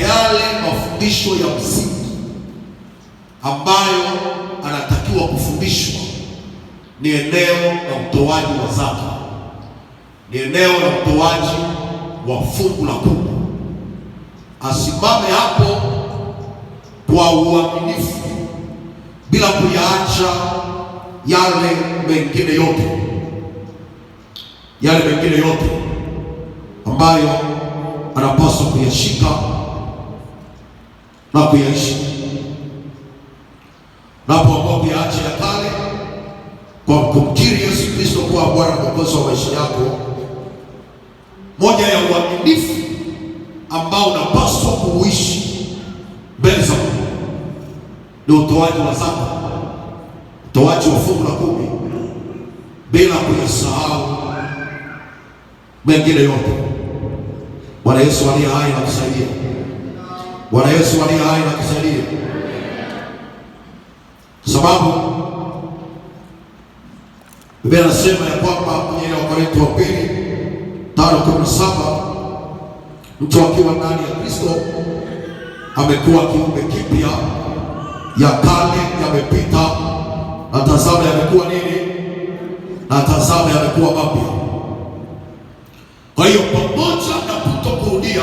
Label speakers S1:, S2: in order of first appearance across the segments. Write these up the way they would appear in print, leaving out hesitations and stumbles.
S1: yale mafundisho ya msingi ambayo anatakiwa kufundishwa ni eneo la utoaji wa zaka, ni eneo la utoaji wa fungu la kumi. Asimame hapo kwa uaminifu bila kuyaacha yale mengine yote ambayo anapaswa kuyashika na kuyaishi. Unapoamua kuyaacha ya kale kwa kumkiri Yesu Kristo kuwa Bwana na Mwokozi wa maisha yako, moja ya uaminifu ambao unapaswa kuishi mbele za Mungu ni utoaji wa zaka, utoaji wa fungu la kumi, bila kuyasahau mengine yote. Bwana Yesu aliye hai anakusaidia. Bwana Yesu aliye hai anakusaidia, sababu Biblia inasema ya kwamba kwenye Wakorintho wa pili 5:17, mtu akiwa ndani ya Kristo amekuwa kiumbe kipya, ya kale yamepita na tazama yamekuwa nini? Na tazama yamekuwa mapya. Kwa hiyo pamoja na kutokurudia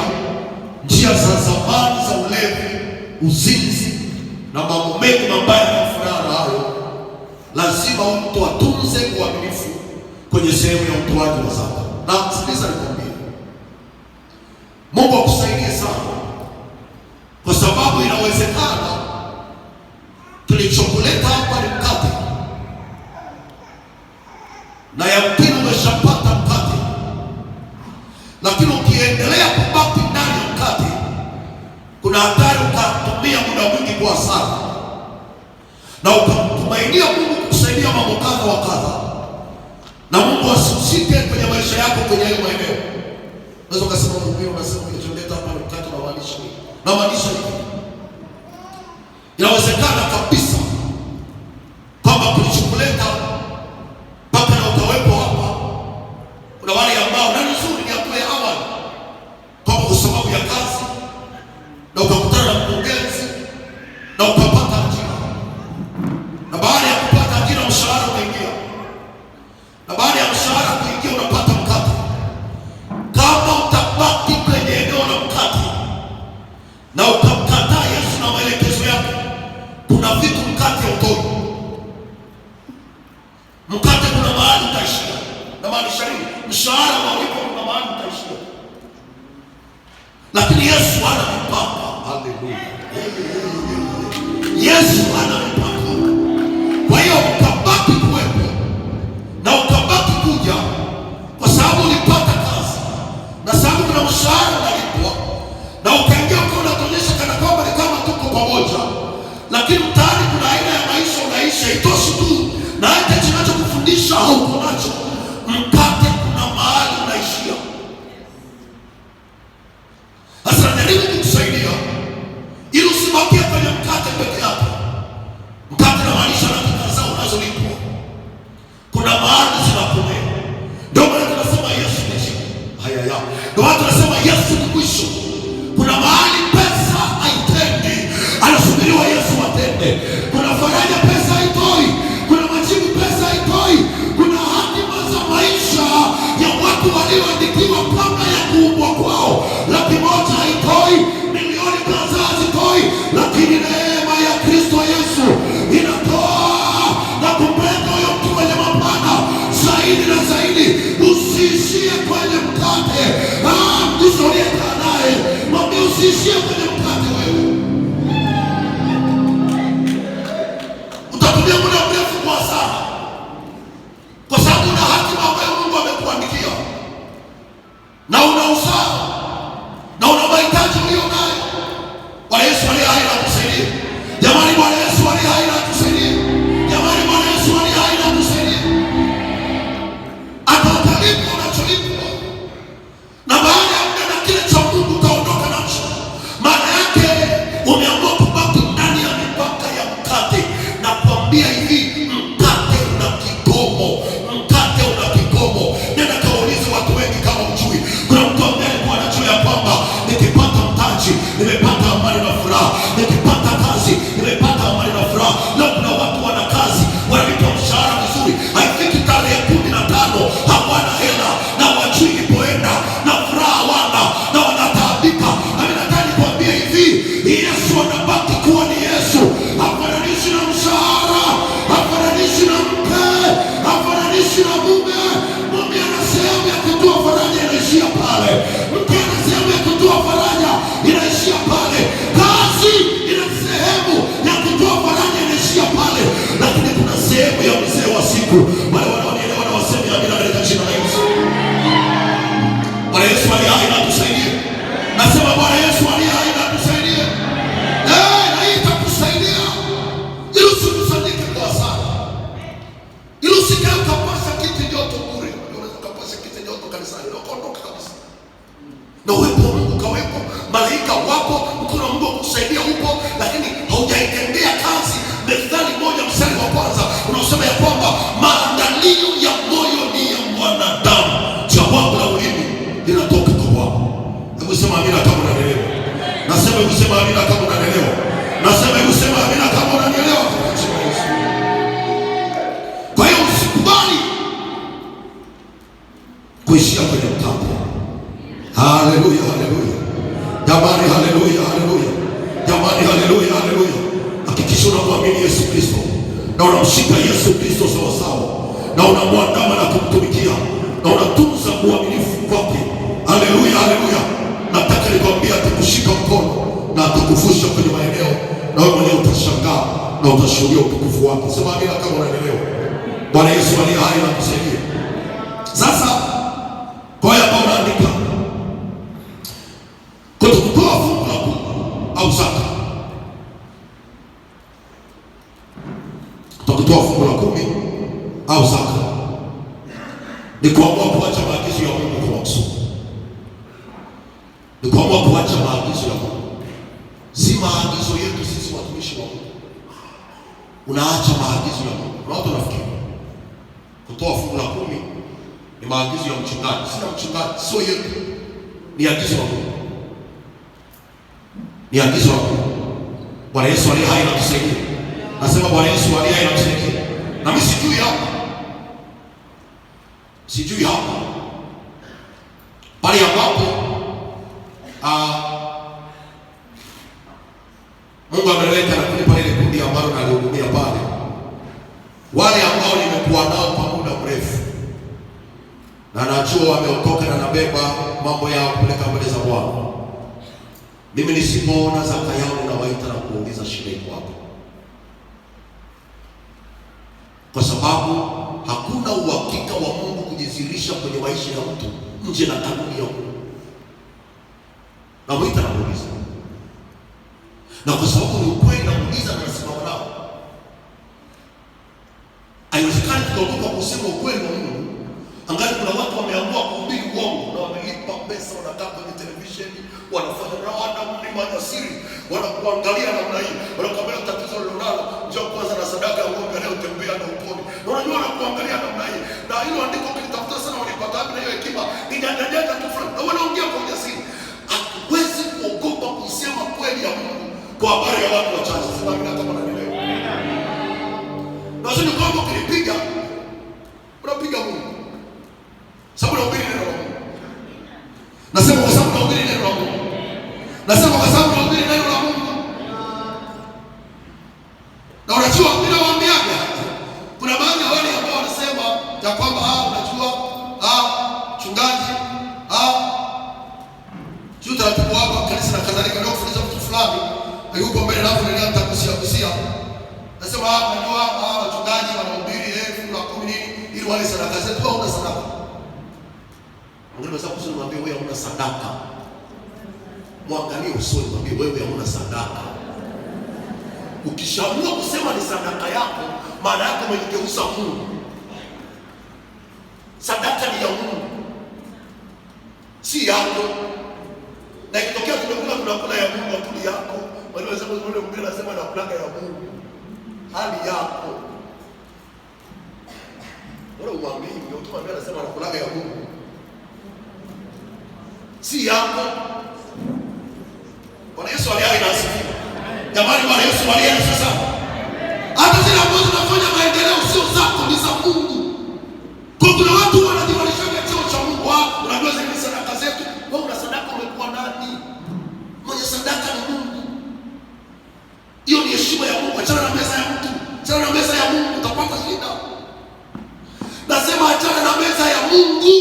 S1: njia za zamani za ulevi, uzinzi na mambo mengi mabaya yanayofanana na hayo, lazima mtu atunze uaminifu kwenye sehemu ya utoaji wa zaka. Na sikiliza nikwambie, Mungu akusaidie sana, kwa sababu inawezekana kilichokuleta hapa ni mkate, na yamkini umeshapata mkate, lakini ukiendelea kubaki ndani ya mkate, kuna hatari ukatumia muda mwingi kwa hasara na ukamtumainia Mungu kukusaidia mambo kadha wa kadha, na Mungu asihusike kwenye maisha yako kwenye hayo maeneo. Unaweza kusema Mungu, unasema kilichonileta hapa ni mkate, na maanisha hivi. Inawezekana kabisa kwamba kilichokuleta mpaka na ukawepo hapa, kuna wale ambao na nzuri ni hapo ya awali, kwa sababu ya kazi na ukakutana na mkurugenzi na ukapata ajira, na baada ya kupata ajira mshahara unaingia, na baada ya mshahara kuingia unapata mkate. Kama utabaki kwenye eneo la mkate na ukamkataa Yesu na maelekezo yake, kuna vitu mkate hautoi. Mkate kuna mahali utaishia, na maanisha nini? Mshahara walipo kuna mahali utaishia, lakini Yesu ana mipaka. Haleluya! Yesu ana mipaka. Kwa hiyo ukabaki kuwepo na ukabaki kuja, kwa sababu ulipata kazi na sababu kuna mshahara unalipwa, na ukaingia ukawa unatuonyesha kana kwamba ni kama tuko pamoja, lakini mtaani kuna aina ya maisha unaisha. Itoshi tu na hata kinachokufundisha hauko nacho. Mkate kuna mahali unaishia. Sasa najaribu kukusaidia ili usibakie kwenye mkate peke yake. Mkate na maanisha na kazi unazolipwa, kuna mahali zinakomea. Ndio maana tunasema Yesu ni jibu. Ndio maana tunasema Yesu ni mwisho. Kuna mahali pesa haitendi, anasubiriwa Yesu atende. Kuna faraja pesa haitoi, kuna majibu pesa haitoi, kuna hatima za maisha ya watu walioandikiwa kabla ya kuumbwa kwao. 100,000 haitoi, milioni kadhaa hazitoi, lakini neema ya Kristo Yesu inatoa na kupenda huyo mtu kwenye mapana zaidi na zaidi. Usiishie kwenye mkate. Mtu uliyekaa naye mwambie usiishie kwenye mkate. Wewe utatumia muda mrefu kwa sana, kwa sababu una hatima ambayo Mungu amekuandikia, na una usawa na una mahitaji ulio nayo. Bwana Yesu aliye hai anakusaidia. Jamani, Bwana Yesu aliye hai anakusaidia. Jamani, Bwana Yesu aliye hai anakusaidia. Atakalipo unacholipwa, na baada ya muda na kile cha Mungu utaondoka nacho. Maana yake umeamua kubaki ndani ya mipaka ya mkate. Na kuambia hivi, mkate una kikomo. Mkate una kikomo. Nenda kaulize watu wengi kama ujui. Kuna mtu ambaye alikuwa anajua ya kwamba nikipata mtaji nimepata Nasema kusema amina kama unanielewa. Nasema kusema amina kama unanielewa. Kwa hiyo usikubali kuishia kwenye mtambo. Haleluya, haleluya. Jamani, haleluya, haleluya. Jamani, haleluya, haleluya. Hakikisha unamwamini Yesu Kristo na unamshika Yesu Kristo sawa sawa, na unamwandama na kumtumikia na unatunza uaminifu kwake. Haleluya, haleluya. Nataka nikwambia atakushika mkono na atakuvusha kwenye maeneo, na wewe mwenyewe utashangaa na utashuhudia utukufu wake. Sema amina kama unanielewa. Bwana Yesu aliye hai na kusaidia. Sasa kwa hiyo hapa unaandika kutokutoa fungu la kumi au zaka. Kutokutoa fungu la kumi au zaka ni kuamua kuacha maagizo ya Mungu kwa makusudi. Ni kuamua kuacha maagizo ya Mungu, si maagizo yetu sisi watumishi wa Mungu. Unaacha maagizo ya Mungu. Kuna watu wanafikiri kutoa fungu la kumi ni maagizo ya mchungaji. Si ya mchungaji, sio yetu. Ni agizo la Mungu. Ni agizo la Mungu. Bwana Yesu aliye hai anatusaidia. Nasema Bwana Yesu aliye hai anatusaidia. Na mimi sijui hapa. Sijui hapa. Pale ambapo Mungu ameleta na kunipa ile kundi ambalo nalihudumia pale. Wale ambao nimekuwa nao kwa muda mrefu, na najua wameokoka na nabeba mambo yao kupeleka mbele za Bwana. Mimi nisipoona zaka yao ninawaita na kuuliza shida iko wapi, kwa sababu hakuna uhakika wa Mungu kujizilisha kwenye maisha ya mtu nje na kanuni ya Mungu. Namuita na kuuliza, na kwa sababu ni ukweli namuuliza na nasimama nao. Haiwezekani tukaogopa kusema ukweli wa Mungu. Angali kuna watu wameamua kuhubiri uongo na wamelipa pesa, wanakaa kwenye televisheni, wanafanya na wana mlima siri, wanakuangalia namna hii, wanakuambia tatizo lilonalo, njoo kwanza na sadaka ya ng'ombe leo, tembea na upone. Na unajua wanakuangalia namna hii, na hilo andiko kilitafuta sana, walipata wapi na hiyo hekima? Inadadada tu fulani, na wanaongea kwa ujasiri. Hatuwezi kuogopa kusema kweli ya Mungu kwa habari ya watu wachache. Sema mimi kama nanielewa. Na sio kwamba ukilipiga unapiga Mungu. Sababu unahubiri neno la Mungu. Nasema kwa sababu unahubiri neno la Mungu. Nasema kwa sababu unahubiri neno la Mungu. Na unajua ninawaambiaga, kuna baadhi ya wale ambao wanasema ya kwamba unajua mchungaji sio taratibu wako kanisa na kadhalika, ndio kufundisha mtu fulani yuko mbele na ndio nitakusia. Nasema unajua wachungaji wanahubiri fungu la 10 nini ili wale sadaka zetu au una sadaka. Unaweza kusema mwambie wewe huna sadaka. Mwangalie usoni mwambie wewe huna sadaka. Ukishaamua kusema ni sadaka yako, maana yake umejigeuza Mungu. Sadaka ni ya Mungu, si yako. Na ikitokea tunakula ya Mungu, akili yako, wale wanasema wale Mungu anasema nakula ya Mungu. Hali yako. Wala umwambie ndio mtu ambaye anasema nakula ya Mungu. Si yako. Bwana Yesu aliye na asifiwe. Jamani, Bwana Yesu aliye na sasa. Hata zile ambazo zinafanya maendeleo sio zako, ni za Mungu. Kwa kuna watu wanajiwalisha cheo cha Mungu. Unajua zile sadaka zetu, wewe una sadaka, umekuwa nani? Mwenye sadaka ni Mungu. Hiyo ni heshima ya Mungu. Achana na meza ya mtu. Achana na meza ya Mungu, utapata shida. Nasema achana na meza ya Mungu.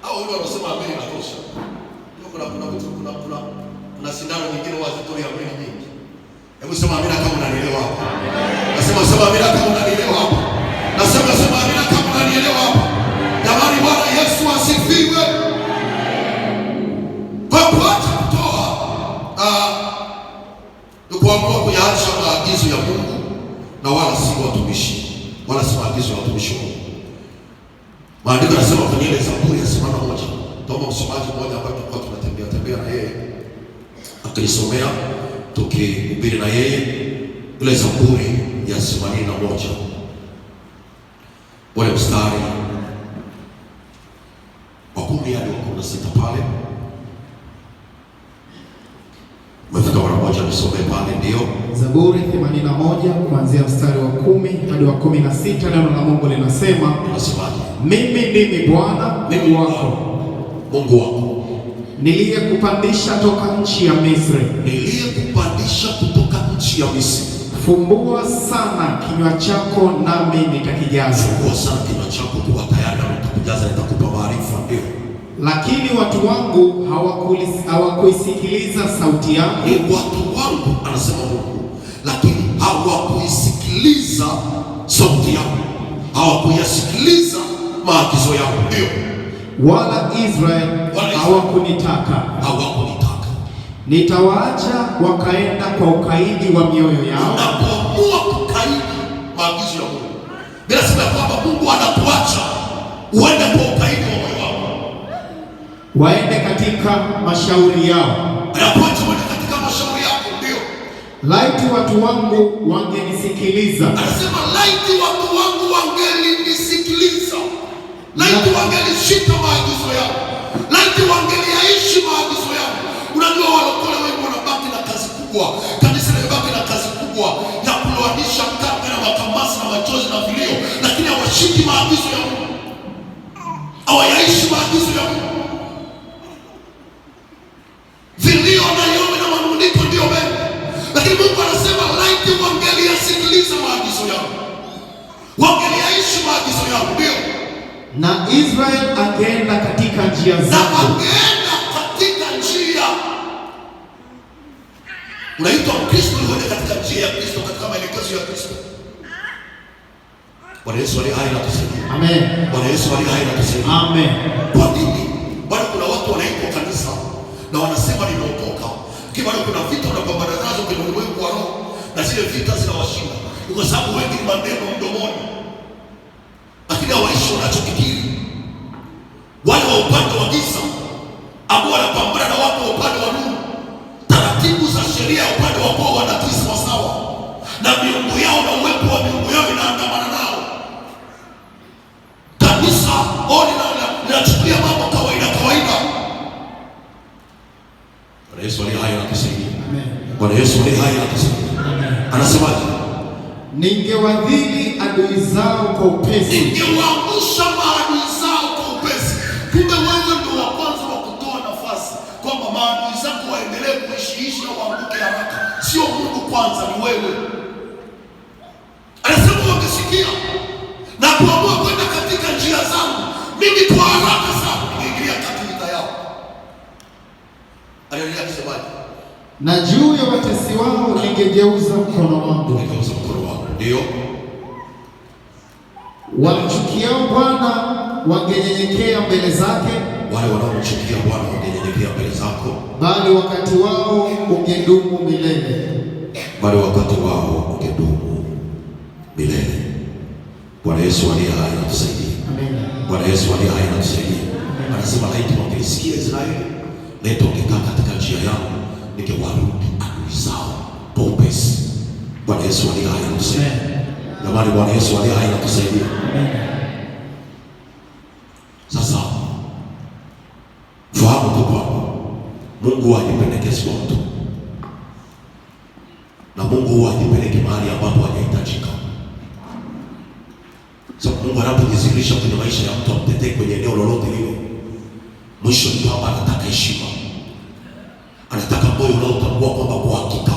S1: Hao wale wanasema ameni inatosha. Ndio kuna sindano nyingine wazitoa ya ameni nyingi. Hebu sema amina kama unanielewa hapo. Nasema amina kama unanielewa hapo. Nasema amina kama unanielewa hapo. Jamani, Bwana Yesu asifiwe. Kwa kuacha kutoa ni kuamua kuyaacha maagizo ya Mungu, na wala si watumishi, wala si maagizo ya watumishi wa Mungu. Maandiko yanasema kwenye ile Zaburi ya 81, tomo msomaji mmoja ambaye tulikuwa tunatembea na yeye akisomea tukihubiri na yeye ile Zaburi ya 81, wale mstari wa 10 hadi 16 pale. moja nisome pale, ndio
S2: Zaburi 81 kuanzia mstari wa 10 hadi wa 16. Neno la Mungu linasema, mimi ndimi Bwana Mungu wako niliyekupandisha toka nchi ya Misri, Fumbua sana kinywa chako nami nitakijaza.
S1: Fumbua sana kinywa chako kuwa tayari na nitakujaza, nitakupa maarifa. Ndio. Lakini
S2: watu wangu hawakuisikiliza sauti yangu.
S1: Watu wangu, anasema Mungu, lakini hawakuisikiliza sauti yangu. Hawakuyasikiliza maagizo yangu. Ndio.
S2: Wala Israeli hawakunitaka. Nitawaacha wakaenda kwa ukaidi wa mioyo yao.
S1: Unapoamua kukaidi maagizo ya Mungu, bila sababu kwamba Mungu anakuacha uende kwa ukaidi wa moyo wako,
S2: waende katika mashauri yao.
S1: Anakuacha uende katika mashauri yako. Ndio.
S2: Laiti watu wangu wangenisikiliza.
S1: Anasema laiti watu wangu wangenisikiliza. Laiti wangelishika maagizo yao. Laiti wangeliaishi maagizo yao. Unajua walokole wengi wanabaki na kazi kubwa. Kanisa linabaki na kazi kubwa ya kuloanisha mkaka na makamasi na machozi na vilio, lakini hawashiki maagizo ya Mungu. Hawayaishi maagizo ya Mungu. Vilio na yowe na manuniko ndio mengi. Lakini Mungu anasema laiti wangeliyasikiliza maagizo yao. Wangeliaishi maagizo yao. Ndio.
S2: Na Israeli akaenda katika njia zako.
S1: Unaitwa Mkristo uende katika njia ya Kristo, katika maelekezo ya Kristo. Bwana Yesu aliye hai na tusaidia.
S2: Amen.
S1: Bwana Yesu aliye hai na tusaidia.
S2: Amen.
S1: Kwa nini? Bado kuna watu wanaitwa kanisa na wanasema nimeokoka. Bado kuna vita wanapambana nazo kwenye ulimwengu wa roho na zile vita zinawashinda. Kwa sababu wengi ni maneno mdomoni, lakini hawaishi wanachofikiri. Wale wa upande wa giza ambao wanapambana na watu wa upande wa nuru, taratibu za sheria ya upande wa kwao wanatii sawa, na miungu yao na uwepo wa miungu yao inaandamana nao. Kanisa linachukulia mambo kawaida. Bwana Yesu aliye hai anatusaidia. Bwana Yesu aliye hai anatusaidia. Anasemaje?
S2: Ningewadhili adui zao kwa upesi.
S1: Ningewaangusha maadui zao kwa upesi. Kumbe wewe ndio wa kwanza wa kutoa nafasi kwamba maadui zako waendelee kuishi na waanguke haraka. Sio Mungu kwanza, ni wewe. Anasema wakisikia na kuamua kwenda katika njia zangu, mimi kwa haraka sana ningeingilia kati vita yao. Anaendelea kusemaje?
S2: Na juu ya watesi wao ningegeuza mkono wangu.
S1: Ndio.
S2: Wamchukiao Bwana wangenyenyekea mbele zake.
S1: Wale wanaomchukia Bwana wangenyenyekea mbele zako.
S2: Bali wakati wao ungedumu milele.
S1: Bwana Yesu aliye hai anatusaidia.
S2: Amen.
S1: Bwana Yesu aliye hai anatusaidia. Anasema laiti wangelisikia Israeli, laiti wangekaa katika njia yangu, ningewarudi adui zao kwa upesi. Bwana Yesu aliye hai anatusaidia. Jamani, Bwana Yesu aliye hai anatusaidia. Sasa fahamu tu kwamba Mungu hajipendekezi kwa mtu, na Mungu hajipeleki mahali ambapo hajahitajika. Sasa Mungu anapojidhihirisha kwenye maisha ya mtu, amtetee kwenye eneo lolote lile, mwisho ni kwamba anataka heshima, anataka moyo unaotambua kwamba kwa hakika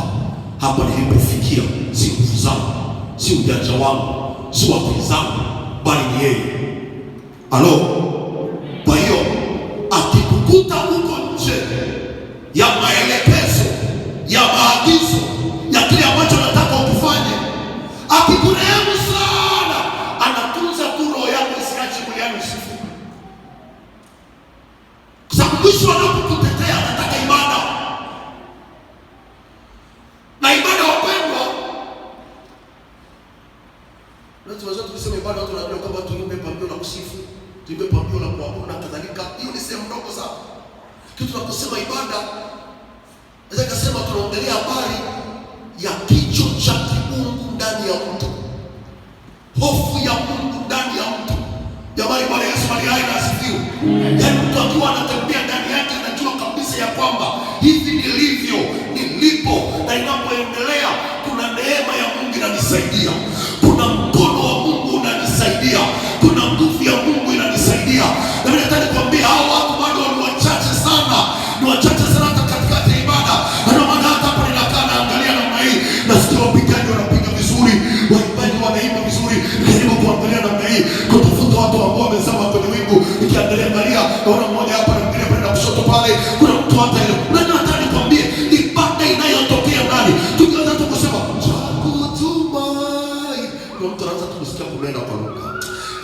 S1: hapa nilipofikia si nguvu zangu, si ujanja wangu, si akili zangu, bali ni yeye. Halo. Kwa hiyo akikukuta huko nje ya maelekezo, ya maagizo, ya kile ambacho nataka ukifanye, akikurehemu sana, anatunza tu roho yako isiache kuliani usifu. Kwa sababu mwisho anapokutetea anataka ibada. Na ibada, wapendwa, tunaweza kusema ibada, watu wanajua kwamba tuimbe pambio la kusifu, tuimbe pambio la kuabudu na kadhalika. Hiyo ni sehemu ndogo sana. Kitu tunaposema ibada, naweza kusema tunaongelea habari ya kicho cha kimungu ndani ya mtu, hofu ya Mungu ndani ya mtu. Jamani, Bwana Yesu aliye hai na asifiwe. Yaani mtu akiwa anatembea ndani yake anajua kabisa ya kwamba hivi nilivyo, nilipo na unanisaidia, kuna mkono wa Mungu unanisaidia, kuna nguvu ya Mungu inanisaidia. Na mimi nataka nikwambie hao watu bado ni wachache sana, ni wachache sana hata katikati ya ibada. Ndio maana hata hapa ninakaa naangalia namna hii, nasikia wapigaji wanapiga vizuri, waimbaji wanaimba vizuri, najaribu kuangalia namna hii, kutafuta watu ambao wamezama kwenye wingu. Nikiangalia naona mmoja hapa na mwingine pale na kushoto pale, kuna mtu hata ile. Unajua nataka nikwambie ibada inayotokea ndani, tukianza tu kusema chakutumai, na mtu anaanza kusikia kunena kwa lugha.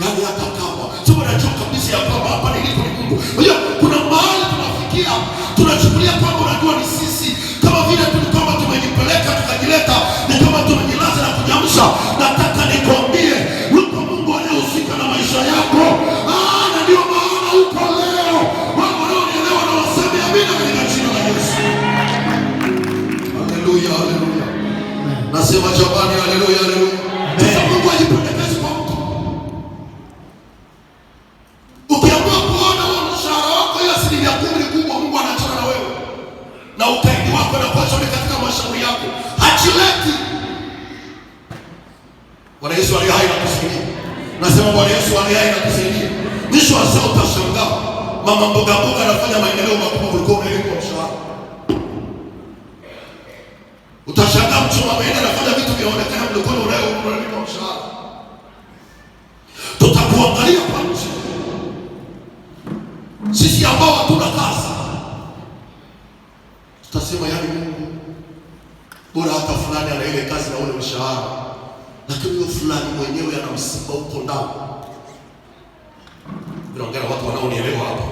S1: Yaani hata kama sio unajua kabisa ya kwamba hapa nilipo ni Mungu. Unajua kuna mahali tunafikia, tunachukulia kwamba unajua ni sisi, kama vile tulikuwa tumejipeleka tukajileta, ni kama tumejilaza na kujamsha. Nataka nikwambie yuko Mungu anayehusika na maisha yako. Na ndio maana uko leo. Wao wanaonielewa na waseme amina katika jina la Yesu. Haleluya, haleluya. Nasema jamani, haleluya, haleluya. Sasa Mungu ajipendekeze kwa mtu. Ukiamua kuona mshahara wako hiyo 10% ni kubwa, Mungu anachana na wewe. Na ukaidi wako na kuacha katika mashauri yako. Hachileti. Bwana Yesu aliye hai na kusaidia. Nasema Bwana Yesu aliye hai na kusaidia. Mwisho wa saa utashangaa. Mama mboga mboga anafanya maendeleo makubwa kuliko unayolipwa mshahara. Utashangaa mchuma ameenda anafanya vitu vinaonekana kuliko unayolipwa mshahara. Tutakuangalia kwa nje. Sisi ambao hatuna kazi, tutasema yani Mungu, bora hata fulani ana ile kazi na ule mshahara, lakini huyo fulani mwenyewe ana msiba huko ndani. Naongea na watu wanaonielewa hapa.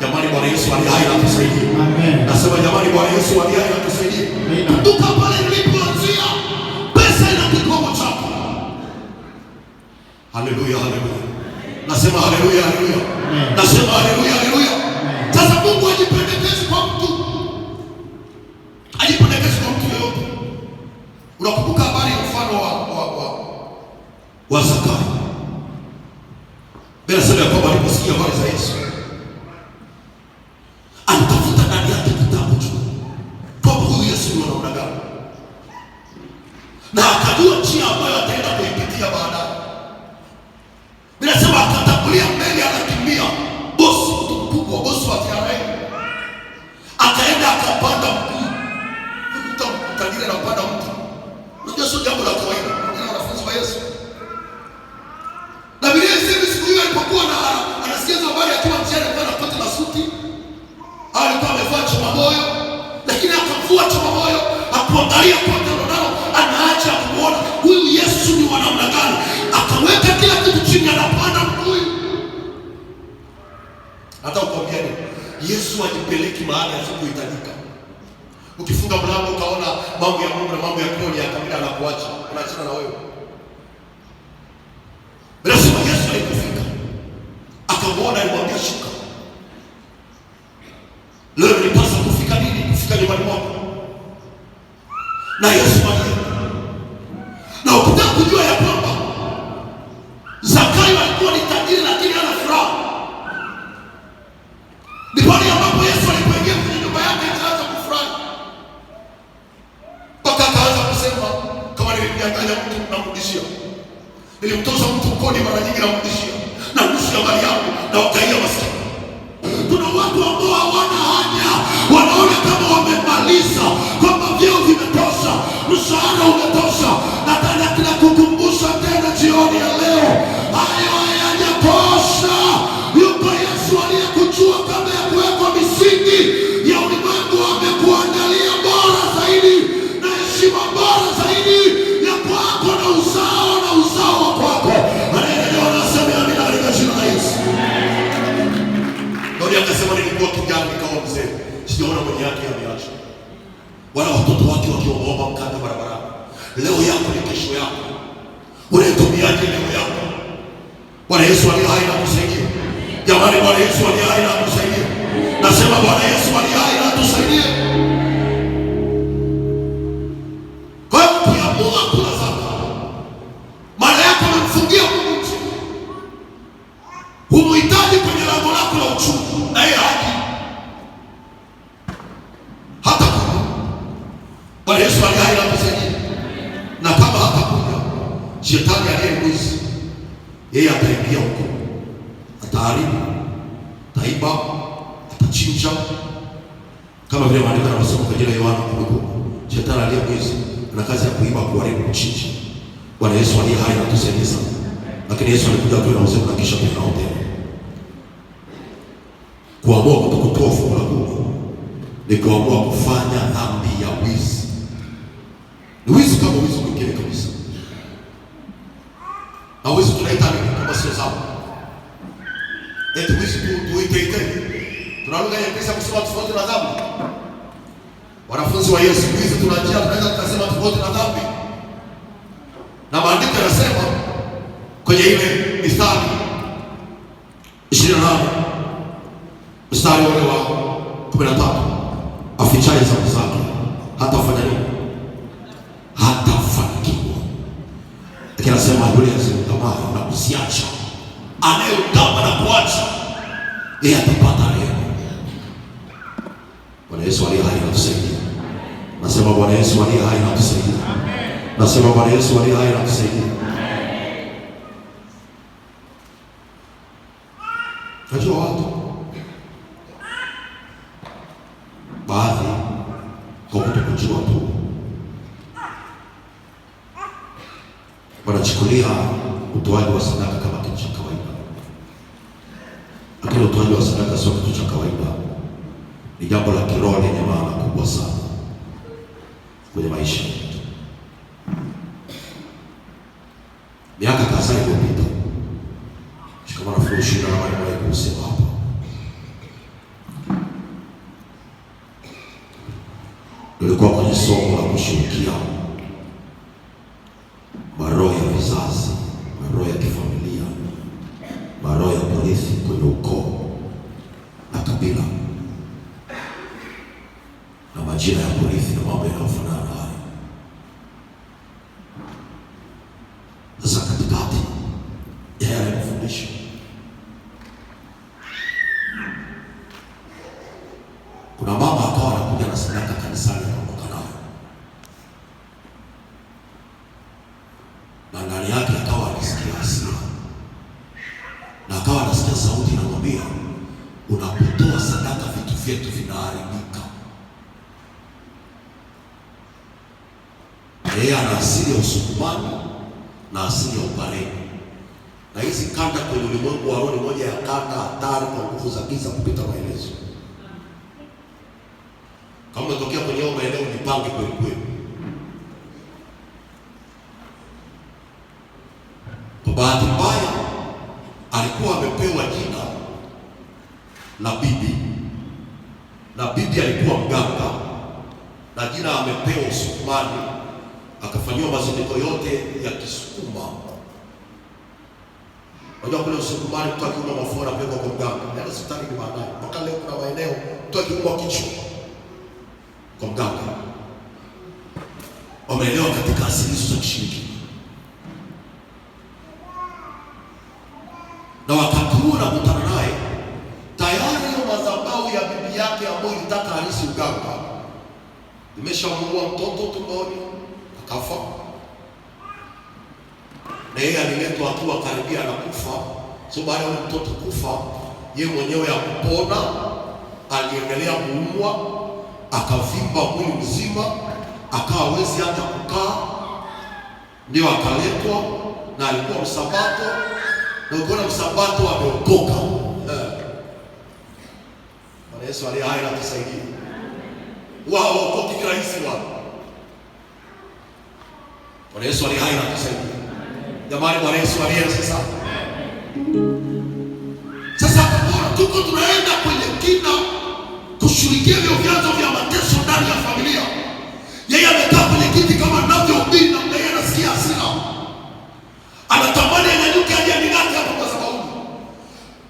S1: Jamani, Bwana Yesu aliye hai atusaidie. Amen. Nasema jamani, Bwana Yesu aliye hai atusaidie. Kumbuka pale nilipoanzia, pesa ina kikomo chako. Haleluya, haleluya. Nasema haleluya, haleluya. Nasema haleluya, haleluya. Sasa Mungu ajipendekeze kwa mtu. Ajipendekeze kwa mtu yeyote. Unakumbuka habari ya mfano wa Zakayo. Bila sema kwamba aliposikia habari za Yesu, alitafuta ndani yake kitabu tu kwamba huyu Yesu ni namna gani, na akajua njia ambayo ataenda kuipitia baadaye. Bila sema akatangulia mbele, anakimbia bosi mkubwa, bosi wa TRA, akaenda akapanda mti. Mtu mtajiri anapanda mti, unajua sio jambo la kawaida. Ni wanafunzi wa Yesu. Na Biblia inasema siku hiyo alipokuwa anasikia habari akiwa mjane, alikuwa na koti la suti, alikuwa amevaa choma moyo, lakini akamvua choma moyo, akuangalia kwa nalo, anaacha kuona huyu Yesu ni wa namna gani, akaweka kila kitu chini, anapanda mkuyu. Hata ukwambia ni Yesu ajipeleki mahali asipohitajika. Ukifunga mlango ukaona mambo ya Mungu na mambo ya kiroho ya kabila na kuacha, unaachana na wewe. Lazima Yesu alipofika akamwona, alimwambia shuka. Leo nilipaswa kufika nini? Kufika nyumbani mwako. Na Yesu alienda. Na ukitaka kujua ya kwamba Zakayo alikuwa ni tajiri lakini hana furaha, ni pale ambapo Yesu alipoingia kwenye nyumba yake akaanza kufurahi. Mpaka akaanza kusema, kama nilimdanganya mtu namrudishia, nilimtoza mtu kodi mara nyingi namrudishia, na nusu ya mali yangu na wakaia maskini. Kuna watu ambao hawana haja, wanaona kama wamemaliza, kwamba vyeo vimetosha, mshahara umetosha. Nataka kila kukumbusha tena jioni ya leo, hayo hayajatosha. Yuko Yesu aliyekujua kabla ya kuwekwa misingi ya ulimwengu, amekuandalia bora zaidi na heshima bora zaidi ya kwako na uzao wa kwako. Anaendelea anasema amina katika jina la Yesu. Ndio akasema nilikuwa kijana nikawa mzee, sijaona mwenye yake ameacha, wala watoto wake wakiomba mkate barabarani. Leo yako ni kesho yako, unatumiaje leo yako? Bwana Yesu aliye hai na kusaidia. Jamani, Bwana Yesu aliye hai na kusaidia. Nasema Bwana Yesu aliye hai na kusaidia. Kwa hiyo ukiamua kula zaka, maana yako umemfungia Mungu nje. Humuhitaji kwenye lango lako la uchungu, na yeye haji. Hata kwa Bwana Yesu aliye hai na kusaidia. Na kama hatakuja, Shetani aliye mwizi, yeye ataingia huko, ataharibu, ataiba, atachinja, kama vile maandiko yanasema kwa jina la Yohana huko. Shetani aliye mwizi ana kazi ya kuiba, kuharibu, kuchinja. Bwana Yesu aliye hai atusaidie sana. Lakini Yesu alikuja tu na uzima na kisha tunaomba. Kuamua kutokutoa fungu la kumi ni kuamua kufanya dhambi ya wizi. Ni wizi kama wizi mwingine kabisa. Na wizi tunaita nini kama sio dhambi? Eti wizi tuite. Tunalugha ya Ingereza kusema tofauti na dhambi. Wanafunzi wa Yesu, wizi tunajia tunaweza kusema tofauti na dhambi. Na maandiko yanasema kwenye ile Mithali 28 mstari ule wa 13, afichaye dhambi zake hatafanya nini? Hatafanikiwa. Lakini anasema yule asiyetamaye na kusiacha, anayeutama na kuacha, yeye atapata rehema. Bwana Yesu aliye hai anatusaidia. Nasema Bwana Yesu aliye hai anatusaidia. Nasema Bwana Yesu aliye hai anatusaidia. Najua watu baadhi kwa kutokujua tu wanachukulia utoaji wa sadaka kama kitu cha kawaida, lakini utoaji wa sadaka sio kitu cha kawaida. Ni jambo la kiroho lenye maana kubwa sana kwenye maisha yetu. Miaka kadhaa iliyopita, shikamana furushi na wale kusema hapa, nilikuwa kwenye somo la kushirikia maroho ya vizazi, maroho ya kifamilia, maroho ya kurithi kwenye ukoo na kabila na majina ya kurithi na mambo yanayofanana hayo. Sasa katikati ya yale mafundisho, kuna mama akawa anakuja na sadaka kanisani, anaondoka nayo, na ndani yake akawa anasikia hasira, na akawa anasikia sauti inamwambia, unapotoa sadaka vitu vyetu vinaharibika. Yeye ana asili ya Usukumani na asili ya Upareni, na hizi kanda kwenye ulimwengu wa roho ni moja ya kanda hatari kwa nguvu za giza kupita maelezo. Kama umetokea kwenye hayo maeneo, jipange kweli kweli. Kwa bahati mbaya alikuwa amepewa jina la bibi, na bibi alikuwa mganga, na jina amepewa Usukumani, akafanyiwa mazindiko yote ya Kisukuma. Unajua kule Usukumani mtu akiuma mafua anapelekwa kwa mganga. Yaani hospitali ni baadaye. Mpaka leo kuna maeneo mtu akiuma kichwa kwa mganga. Wameelewa katika asili hizo za kishiriki. Na wakati huo nakutana naye, tayari hiyo madhabahu ya bibi yake ambayo ilitaka halisi uganga imeshamuua mtoto tumboni, akafa. Na yeye aliletwa hatua karibia na kufa. So baada ya mtoto kufa, yeye mwenyewe hakupona, aliendelea kuumwa, akavimba mwili mzima, akawa hawezi hata kukaa. Ndio akaletwa, na alikuwa msabato, na ukiona msabato ameokoka. Bwana Yesu aliye hai anatusaidia. Wao waokoki kirahisi wao. Bwana Yesu aliye hai anatusaidia. Jamani, Bwana Yesu aliye sasa. Sasa tuko tunaenda kwenye kina kushirikia vyo vyanzo vya mateso ndani ya familia. Yeye amekaa kwenye kiti kama ninavyohubiri, na yeye anasikia hasira, anatamani anyanyuke aje aning'ate hapo kwa sababu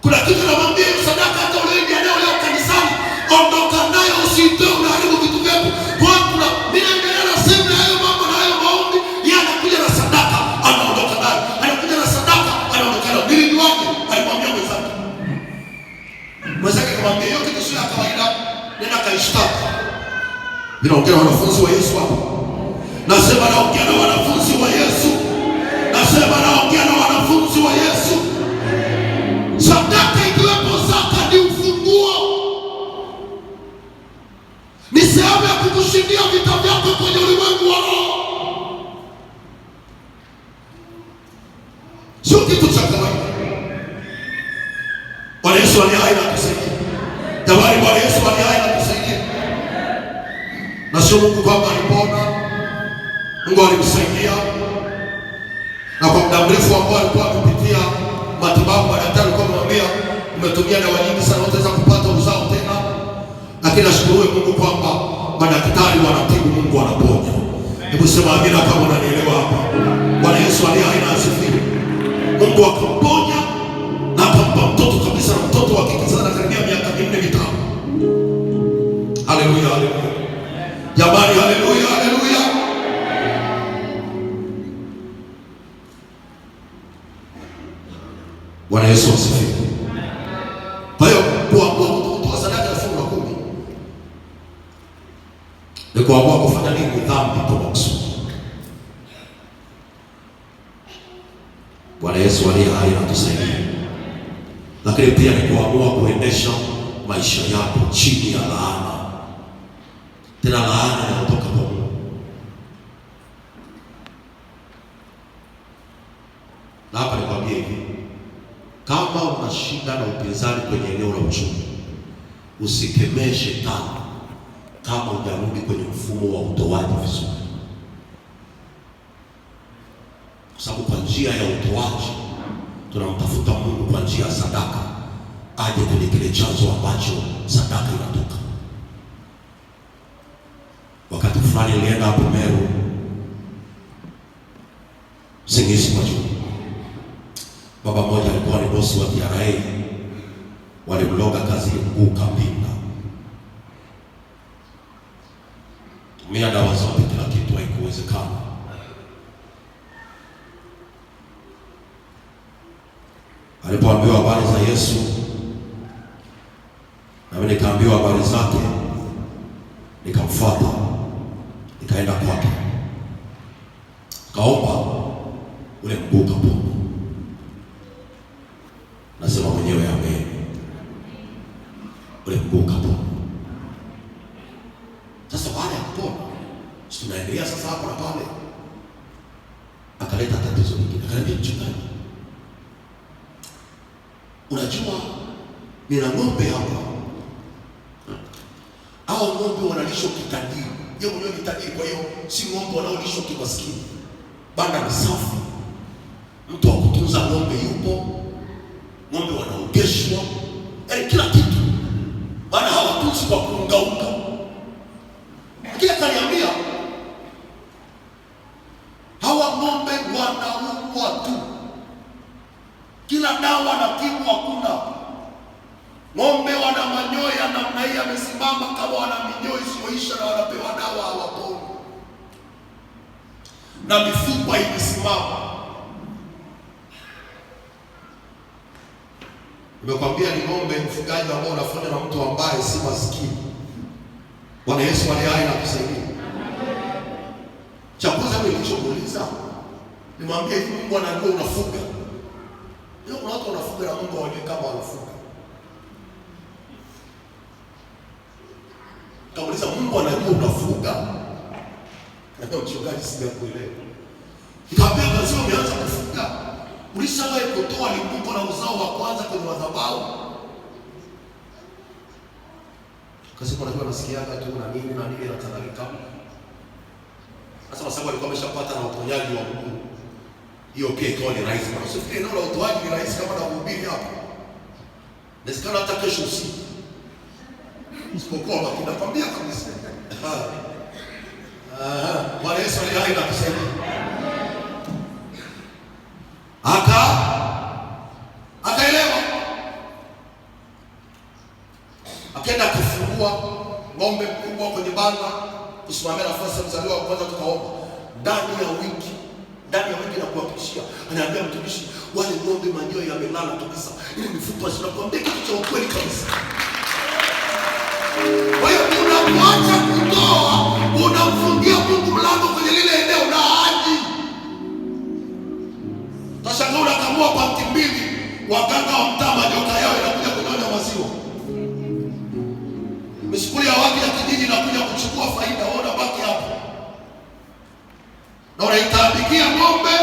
S1: kuna kitu namwambia, hiyo sadaka hata ulendi eneo leo kanisani, ondoka nayo, usitoe, unaharibu vitu vyetu. Kwa kuna mimi naendelea na sema hayo mambo na hayo maombi, yeye anakuja na sadaka, anaondoka nayo, anakuja na sadaka, anaondoka nayo. Nini wake alimwambia mwenzake kumwambia hiyo kitu sio ya kawaida, nenda kaishtaki. Ninaongea na wanafunzi wa Yesu hapo. Nasema naongea na wanafunzi wa Yesu. Nasema naongea na wanafunzi wa Yesu. Sadaka ikiwepo zaka ni ufunguo, ni sehemu ya kukushindia vita vyako kwenye ulimwengu wa roho. Sio kitu cha kawaida. Bwana Yesu aliye na kusaidia. Jamani, Bwana Yesu aliye na kusaidia. Na sio Mungu kwamba alipona, Mungu alimsaidia. Na kwa muda mrefu ambao alikuwa amepitia matibabu, daktari alikuwa anamwambia umetumia dawa nyingi sana, utaweza kupata uzao tena. Lakini nashukuru Mungu kwamba madaktari wanatibu, Mungu anaponya. Hebu sema amina kama unanielewa hapa. Bwana Yesu aliye na asifiwe. Mungu akamponya na akampa mtoto kabisa, na mtoto wa kike sana karibia miaka 4-5. Haleluya, haleluya. Jamani, haleluya, haleluya. Bwana Yesu asifiwe. Kwa hiyo kutoa sadaka ya fungu la 10 ni kuamua kufanya nini? Dhambi kwa makusudi. Bwana Yesu aliye hai anatusaidia. Lakini pia ni kuamua kuendesha maisha yako chini ya laana, tena laana inayotoka kwa Mungu. Na hapa nikwambie hivi, kama una shida na upinzani kwenye eneo la uchumi, usikemee shetani kama hujarudi kwenye mfumo wa utoaji vizuri, kwa sababu kwa njia ya utoaji tunamtafuta Mungu kwa njia ya sadaka, aje kwenye kile chanzo ambacho sadaka inatoka. Wakati fulani nilienda hapo Meru, Singisi Majuu. Baba mmoja alikuwa ni bosi wa TRA, walimloga kazi mguu kapinda. Tumia dawa zote, kila kitu, haikuwezekana. Alipoambiwa habari za Yesu, na mimi nikaambiwa habari zake, nikamfuata, nikaenda kwake, kaomba ule mguu kapona. Nasema mwenyewe amen. Ule mguu kapona. Sasa baada ya kupona, tunaendelea sasa hapo na pale. Akaleta tatizo lingine. Akaniambia, mchungaji, unajua nina ng'ombe hapa. Hao ng'ombe wanalishwa kitajiri. Yeye mwenyewe ni tajiri, kwa hiyo si ng'ombe wanaolishwa kimaskini. Banda ni safi. Mtu wa kutunza ng'ombe yupo. Ng'ombe wanaogeshwa. Yaani kila kitu. Maana hawatunzi kwa kuungaunga. Lakini akaniambia, hawa ng'ombe wanaumwa tu. Kila dawa na tibu hakuna. Ng'ombe wana manyoya namna hii, amesimama kama wana minyoo isiyoisha, na wanapewa dawa hawaponi. Na mifupa imesimama. Nimekwambia ni ng'ombe mfugaji ambao unafanya na mtu ambaye si maskini. Bwana Yesu aliye hai anakusaidia. Cha kwanza nilichomuuliza, nimwambia hivi, Mungu anajua unafuga. Leo kuna watu wanafuga na Mungu hawajui kama wanafuga. Kamuuliza, Mungu anajua unafuga? Na mchungaji sijakuelewa. Nikamwambia, kazi umeanza kufuga. Ulishawahi kutoa limbuko na uzao wa kwanza kwenye madhabahu? Kasi kwa najua nasikiaga tu na nini na tadhalika. Sasa kwa sababu alikuwa ameshapata na uponyaji wa mguu, hiyo pia ikawa ni rahisi. Na usifikiri eneo la utoaji ni rahisi kama na kuhubiri hapa. Nasikana hata kesho usiku. Isipokuwa nakwambia kabisa. Bwana Yesu aliye hai anakusaidia. Akaelewa. Akaenda kufungua ng'ombe mkubwa kwenye banda, kusimamia nafasi ya mzaliwa wa kwanza. Tukaomba ndani ya wiki na kuhakikishia, anaambia mtumishi, wale ng'ombe manyoya yamelala kabisa, ili mifupa zinakuambia kitu cha ukweli kabisa. Kwa hiyo unapoacha kutoa, unamfungia Mungu mlango kwenye lile eneo na haji. wananunua banki mbili, waganga wa mtaa majoka yao inakuja kunyonya maziwa. Misukuli ya watu ya kijiji inakuja kuchukua faida, waona baki hapo. Na unaitabikia ng'ombe,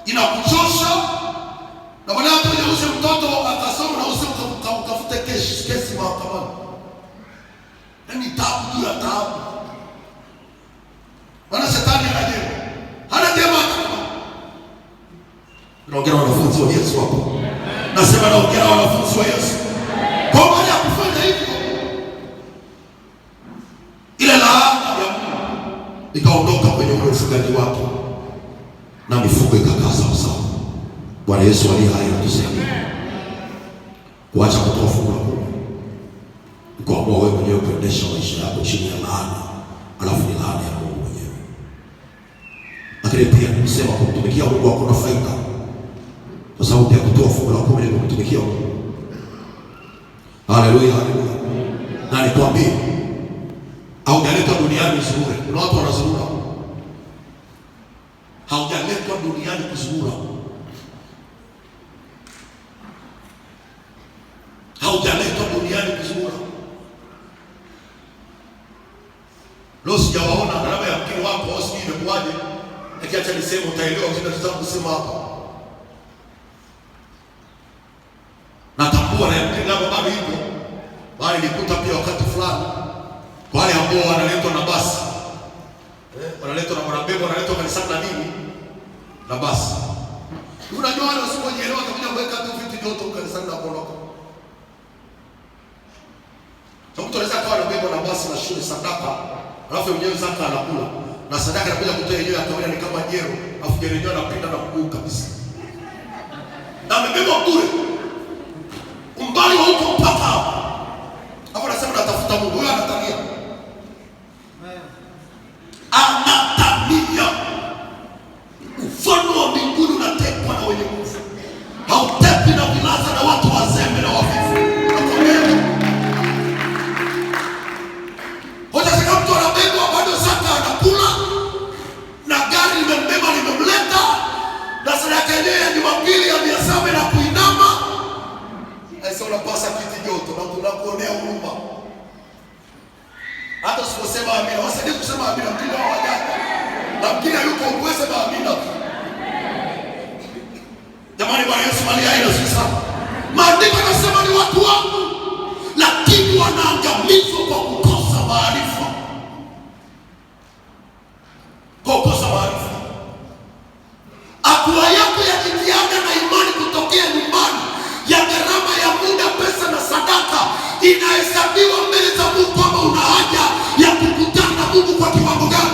S1: inakuchosha. Na baada ya kunyonyesha mtoto akasoma na ukafute kesi mahakamani. Yaani taabu juu ya taabu. Maana shetani anajema. Anajema. Naongea na wanafunzi wa Yesu hapo. Nasema naongea na wanafunzi wa Yesu. Kwa maana ya kufanya hivyo, ile laana ya Mungu ikaondoka kwenye ule ufugaji wake na mifugo ikakaa sawa sawa. Bwana Yesu aliye hai atusaidie. Kuacha kutoa fungu la kumi. Ukaamua wewe mwenyewe kuendesha maisha yako chini ya laana, alafu ni laana ya Mungu mwenyewe. Lakini pia kusema kumtumikia Mungu hakuna faida, kwa sababu pia kutoa fungu la kumi ni kumtumikia Mungu. Haleluya, haleluya. Na nikwambie, haujaletwa duniani kuzurura. Kuna watu wanazurura. Haujaletwa duniani kuzurura. Haujaletwa duniani kuzurura. Leo sijawaona gharama ya mke wako au sijui imekuwaje. Nikiacha niseme utaelewa tunataka kusema hapa. Natambua na mke wangu bado yupo. Bali nilikuta pia wakati fulani kwa wale ambao wanaletwa na basi. Wanaletwa na mwanabebo, wanaletwa kanisani na nini? Na basi. Unajua wale wasiojielewa watakuja kuweka tu vitu vyote kanisani na kuondoka. Mtu anaweza kawa anabeba na basi na shule sadaka, alafu mwenyewe zaka anakula. Na sadaka inakuja kutoa yenyewe akaona ni kama jero, alafu jero yenyewe anapinda na kuguu kabisa. Na amebeba bure. Umbali wa huko mpaka hapo. Hapo anasema natafuta Mungu, wewe anatania. Anatania. Ufalme wa mbinguni unatekwa na wenye nguvu. Hautekwi na vilaza na watu wazembe na wavivu. Mtu anabeba bado zaka anakula na gari limembeba limemleta na sadaka yenyewe ya Jumapili ya 700 na kuinama. Sasa unapasa kiti joto na tunakuonea huruma. Hata usiposema amina, wasaidie kusema amina, mkili wa wajaka. Na mkili yuko uweze ba amina. Jamani, Bwana Yesu aliye sasa. Maandiko yanasema ni watu wangu lakini wanaangamizwa kwa kukosa maarifa. Kukosa maarifa. Hatua yako ya jitihada na imani kutokea nyumbani ya gharama ya muda, pesa na sadaka inahesabiwa mbele za Mungu kwamba una haja ya kukutana na Mungu kwa kiwango gani.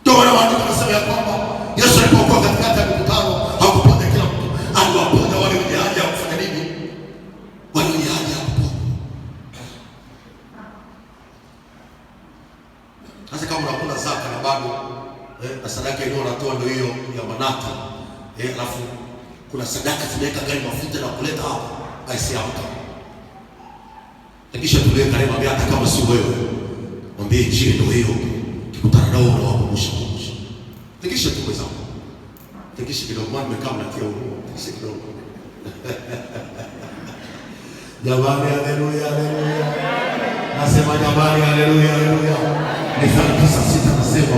S1: Ndio maana watu wanasema ya kwamba Yesu alipokuwa katikati ya mkutano hakuponya kila mtu, aliwaponya wale wenye haja ya kufanya nini? Wale wenye haja ya kuponya. Sasa kama unakula zaka na bado na sadaka ile unatoa ndio hiyo ya manati, alafu kuna sadaka zimeweka gari mafuta na kuleta hapa, basi hapo. Kisha tuliweka leo hata kama si wewe, mwambie injili ndio hiyo. Kikutana nao na wakumbusha. Tikisha tu kwa sababu. Tikisha kidogo, maana nimekaa mnatia huko. Tikisha kidogo. Jamani, haleluya, haleluya. Nasema jamani, haleluya, haleluya. Mithali 9:6 nasema,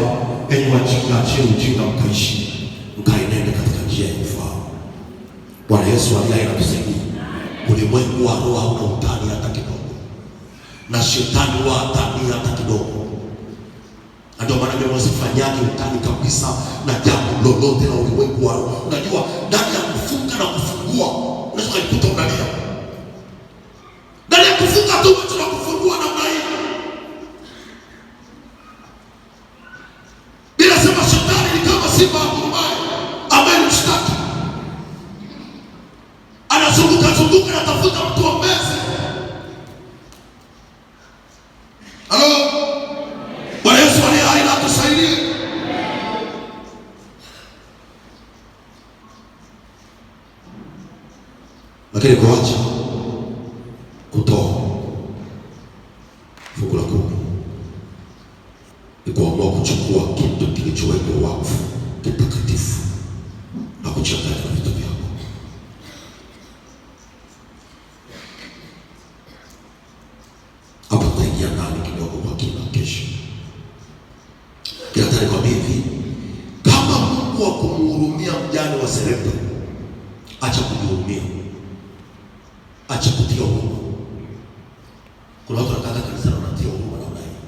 S1: enyi wajinga acheni ujinga mkaishi, mkaenende katika njia ya ufahamu. Bwana Yesu aliye anatusaidia. Ulimwengu wa roho hauna utani hata kidogo, na shetani wa utani hata kidogo. Ndio maana mimi wasifanyaje utani kabisa na jambo lolote la ulimwengu wa roho. Unajua ndani ya kufunga na kufungua unaweza kujikuta unalia. Ndani ya kufunga tu na kufungua namna hii. Bila sema shetani ni kama simba ambaye amemshtaki. Anazunguka zunguka na tafuta mtu wa mbele. Halo? Bwana Yesu aliye hai na atusaidie. Lakini kuacha kutoa fungu la 10 ni kuamua kuchukua kitu kilichowekwa wakfu kitakatifu na kuchanganya na vitu vyako. Hapo tutaingia ndani kidogo kwa kina kesho. Kinataka nikwambie hivi, kama Mungu wa kumhurumia mjane wa Sarepta, acha kujihurumia, acha kutia huruma. Kuna watu wanataka kanisa wanatia huruma namna hii.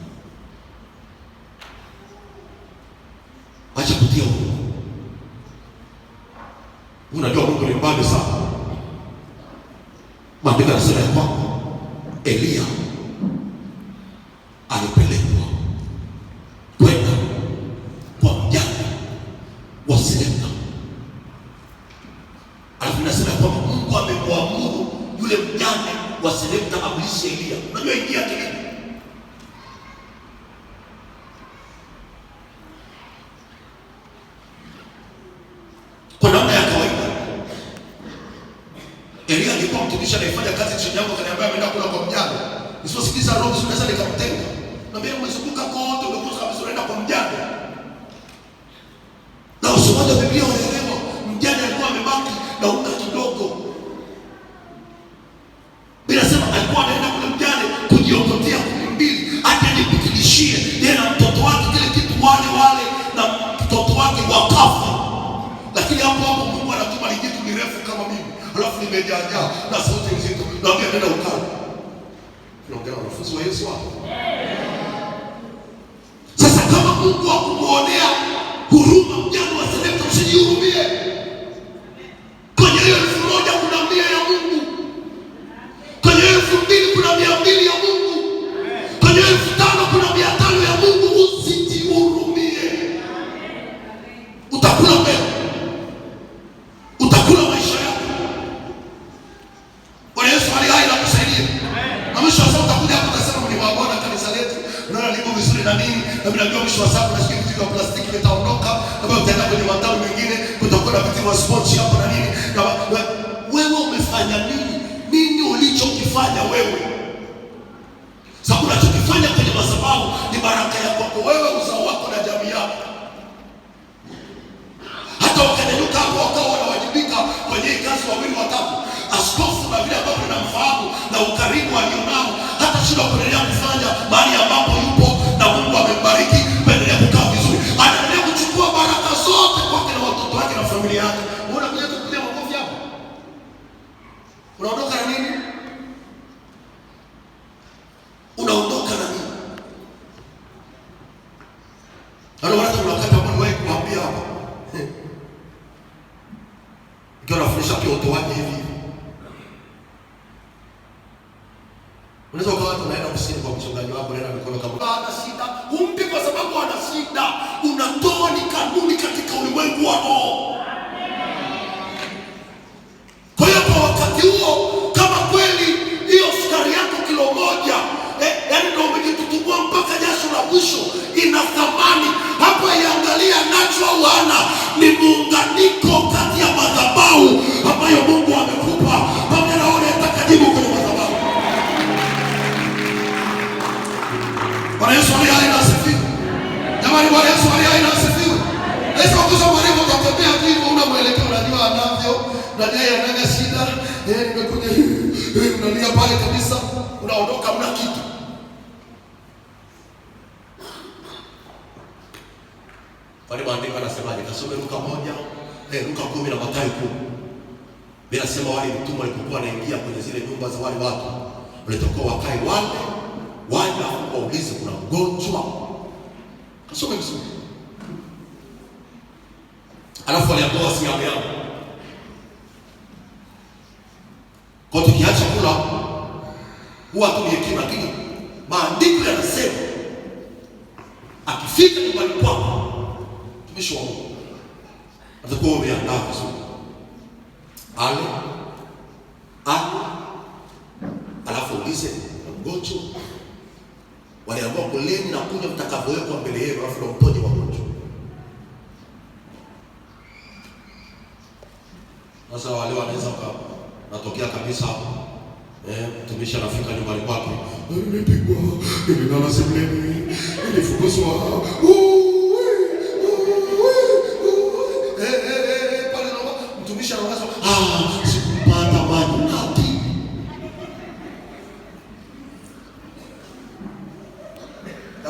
S1: Acha kutia huruma. Unajua Mungu ni mbali sana. Maandiko yanasema kwamba Elia alipelekwa kwenda kwa mjane wa Sarepta. Alafu nasema kwamba Mungu amemwamuru yule mjane wa Sarepta amlishe Elia. Unajua ingia kilini? Kwa namna ya kawaida, Elia alikuwa mtumishi anayefanya kazi chini yangu, akaniambia ameenda kula kwa mjane. Nisiposikiliza roho sasa nikamtenga. Naambia umezunguka kote, umekosa kabisa unaenda kwa mjane. Na usomaji wa Biblia unaelewa, mjane alikuwa amebaki na unga kidogo. Bila sema alikuwa anaenda kule mjane kujiokotea 12 hata nipikilishie yeye na mtoto wake kile kitu wale na mtoto wake wakafa. Lakini hapo Mungu anatuma lijitu mirefu kama mimi. Alafu nimejaa na sauti nzito. Naambia nenda ukale. Tunaongea na wanafunzi wa Yesu hapo. Sasa kama Mungu akumuonea huruma mjane wa Sarepta, usijihurumie. Kwenye hiyo 1000 kuna 100 ya Mungu. Kwenye 2000 kuna 200 ya Mungu. Kwenye 5000 kuna 500 ya Mungu. Usijihurumie. Utakula mbele. Utakula maisha yako. Bwana Yesu alihai na kusaidia. Na mwisho wa siku utakuja hapo utasema ni wa Bwana kanisa letu. Unaona liko vizuri na nini? Na bila jua mwisho wa siku nasikia vitu vya plastiki vitaondoka. Na utaenda kwenye matawi mengine, kutakuwa na vitu vya sports hapo na nini? Na wewe umefanya nini? Nini ulichokifanya wewe? Sababu unachokifanya kwenye madhabahu ni baraka yako wewe, uzao wako na jamii yako. Hata wakanyanyuka hapo wakawa wanawajibika kwenye kazi 2 watatu, askofu na vile ambavyo ninamfahamu na ukarimu alionao, hata shida kuendelea kufanya mahali ambapo yupo na Mungu amembariki, kuendelea kukaa vizuri. Anaendelea kuchukua baraka zote kwake na watoto wake na familia yake. Unakuja kupiga makofi hapo. Unaondoka na nini? Unaondoka na nini? Ndio watu wanataka wewe kuambia hapo. Ndio nafundisha pia utoaji hivi. Unaweza ukawa tunaenda kusini kwa mchungaji wako, unaenda mikono kama ana shida, umpe kwa sababu ana shida. Unatoa ni kanuni katika ulimwengu wa roho. Kwa hiyo kwa wakati huo, kama kweli hiyo sukari yako kilo 1, yaani ndio umejitutumua mpaka jasho la mwisho, ina thamani. Hapa iangalia natural wana ni muunganiko kati ya madhabahu ambayo Mungu amekupa pamoja na wale atakajibu kwenye madhabahu. Bwana Yesu alihai na asifiwe. Jamani, Bwana Yesu alihai na asifiwe. Yesu akuza mwalimu utatembea hivi unamwelekea, unajua anavyo, na yeye anaga shida, nimekuja unalia pale kabisa, unaondoka mna kitu. Wale maandiko yanasemaje? Kasome Luka 1, Luka 10 na Mathayo 10. Bila sema wale mitume walipokuwa wanaingia kwenye zile nyumba za wale watu, walitoka wakae wale waulize kuna mgonjwa. Kasome vizuri. Alafu waliambiwa siamu yao. Kwa tukiacha kula huwa tu ni hekima, lakini maandiko yanasema akifika nyumbani kwako mtumishi wa Mungu atakuwa umeandaa vizuri. Alafu ulize mgonjwa. Waliambiwa kuleni na kunywa mtakavyowekwa mbele yenu, alafu mponye wagonjwa. Sasa wale wanaweza natokea kabisa mtumishi anafika nyumbani kwake, nimepigwa, nililala sebuleni, nilifukuzwa,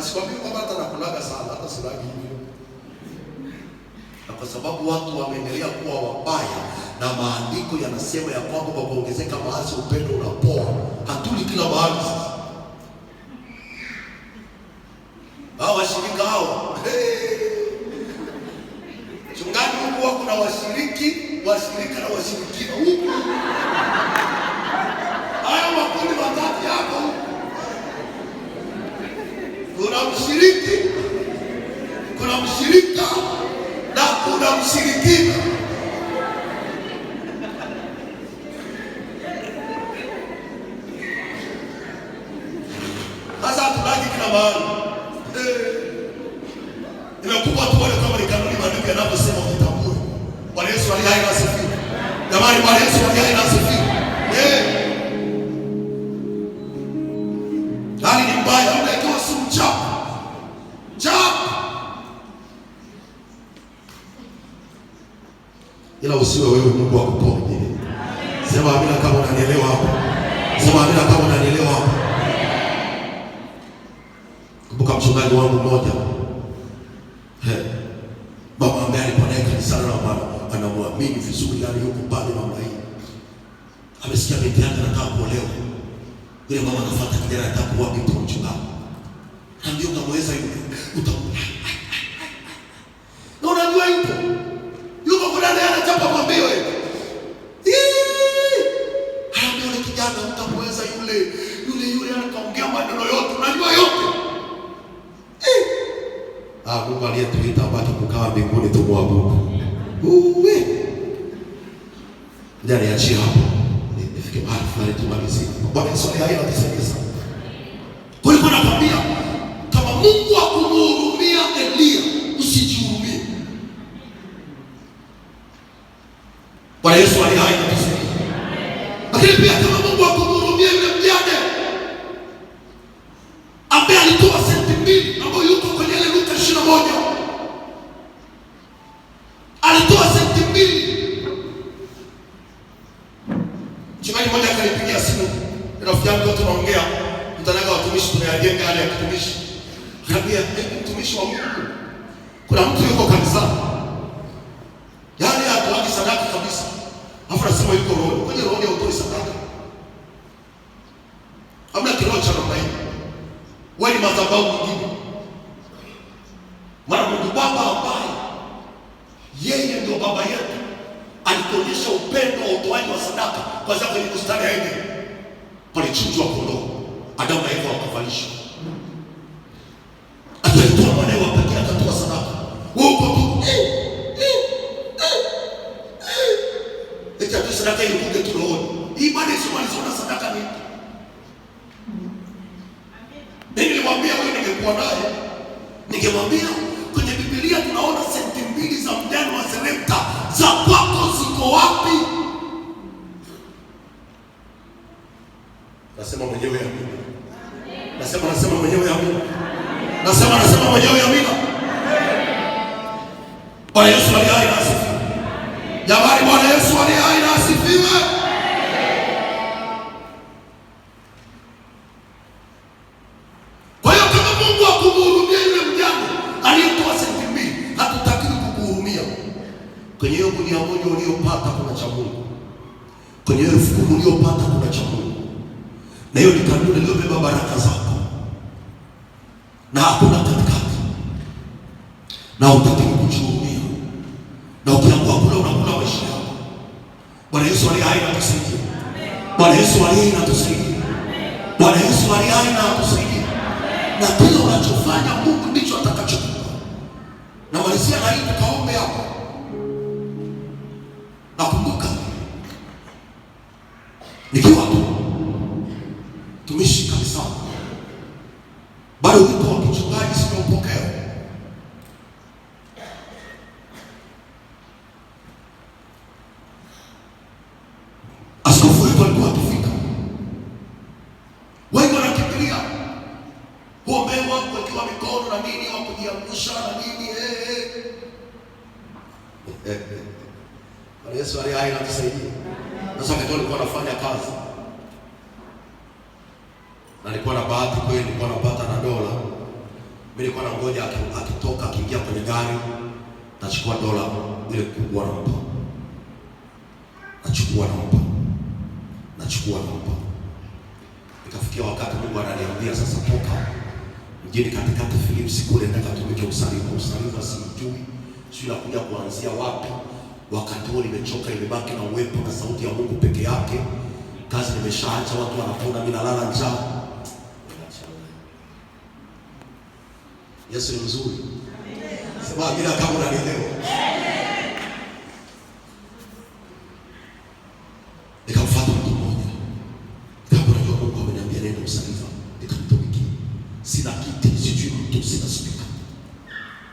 S1: Asikwambie kwamba hata nakulaga sana, hata silagi hivyo. Na kwa sababu watu wameendelea kuwa wabaya na maandiko yanasema ya kwamba kwa kuongezeka maasi upendo unapoa. Hatuli kila mahali sasa. Hao washirika hao. Chungaji huko wako na washirika na washirikina huko. Haya makundi matatu yako. Kuna mshiriki, kuna mshirika na kuna mshirikina. Sasa hatulaki kila mahali. Nimekupa tu wale kama ni kanuni maandiko yanavyosema utambue. Bwana Yesu aliye hai na asifiwe. Jamani, Bwana Yesu aliye hai na asifiwe. Hali ni mbaya, unaitwa si mchafu. Ila usiwe wewe Mungu akuponye. Sema amina kama unanielewa hapo. Sema amina kama unanielewa hapo. Kumbuka mchungaji wangu mmoja. Baba ambaye alikuwa naye kanisani na baba anamwamini vizuri, yani yuko pale namna hii. Amesikia binti yake anataka kuolewa. Yule mama anafuata kijana anataka kuoa binti wa mchungaji. Ndio unamweza yule. Na unajua yupo. Yuko kuna naye anachapa mwambie wewe. Haambia yule kijana utamweza yule anakaongea maneno yote. Unajua yote. Mungu aliyetuita baki kukaa mbinguni tumwabudu. Ndani ya chia hapo. Nifike mahali fulani tumalizie. Bwana Yesu aliye anatusaidia sana. Kwa hiyo nakwambia kama Mungu akumhurumia Elia, usijihurumie. Bwana Yesu aliye anatusaidia. Lakini pia kama Mungu akumhurumia yule mjane ambaye alitoa senti 2 ambayo yuko kwenye ile Luka 21. Alitoa senti 2. Mchungaji mmoja akanipigia simu. Rafiki yangu tunaongea, mtanaga watumishi tunayajenga hali ya kitumishi. Akaniambia, mtumishi wa Mungu, kuna mtu yuko kanisani. Yaani hatoagi sadaka kabisa. Alafu anasema yuko roho. Kwenye roho ya utoi sadaka. Hamna kiroho cha namna hii. Wewe ni madhabahu nyingine. Mara Mungu Baba ambaye yeye ndio baba yetu alikuonyesha upendo wa utoaji wa sadaka kwa sababu kwenye bustani ya Edeni palichinjwa kondoo, Adamu na Eva wakavalishwa. Atalitoa mwanae wa pekee akatoa sadaka. Wewe uko tu eti sadaka ile kuge tu roho. Hii bado sio malizona sadaka ni. Nilimwambia wewe ningekuwa naye, ningemwambia kwenye Biblia tunaona senti 2 za mjane wa Sarepta, za kwako ziko wapi? Nasema mwenyewe amina. Nasema mwenyewe amina. Nasema mwenyewe amina. Bwana Yesu aliye hai na asifiwe. Jamani, Bwana Yesu aliye hai na asifiwe. Kwa hiyo kama Mungu akumhurumia yule mjane aliyetoa senti 2, hatutakiwi kukuhurumia. Kwenye hiyo gunia moja uliyopata kuna cha Mungu. Kwenye hiyo 10,000 uliyopata kuna cha Mungu. Na hiyo ni kanuni iliyobeba baraka zako. Na hakuna katikati. Na utakiwi kujihurumia. Na ukiamua kula unakula maisha yako. Bwana Yesu aliye hai na atusaidie. Bwana Yesu aliye hai na atusaidie. Bwana Yesu aliye hai na atusaidie. Na kile unachofanya Mungu ndicho atakachokupa. Na malizia na hii tukaombe hapo. Nakumbuka nikiwa tumishi kanisani, bado wito wa kichungaji simeupokea. Askofu wetu alikuwa akifika, wengi wanakimbilia kuombewa, kuwekewa mikono na nini, wa kujiangusha na nini. Bwana Yesu aliye hai anatusaidia. Sasa wakati nilikuwa nafanya kazi na nilikuwa na bahati kweli, nilikuwa napata na dola. Mimi nilikuwa nangoja akitoka akiingia kwenye gari, nachukua dola ile kubwa nampa. Nachukua nampa. Ikafikia wakati Mungu ananiambia sasa, toka mjini katikati Philips kule, nataka tumike usalimu simjui. Sio nakuja kuanzia wapi? Wakati huo nimechoka, nimebaki na uwepo na sauti ya Mungu peke yake. Kazi nimeshaacha, watu wanapona, mimi nalala njaa. Yesu ni mzuri. Sema bila kama unanielewa. Nikamfuata mtu mmoja. Kama unajua Mungu ameniambia nenda Usariva, nikamtumikia. Sina kiti, sijui mtu, sina spika.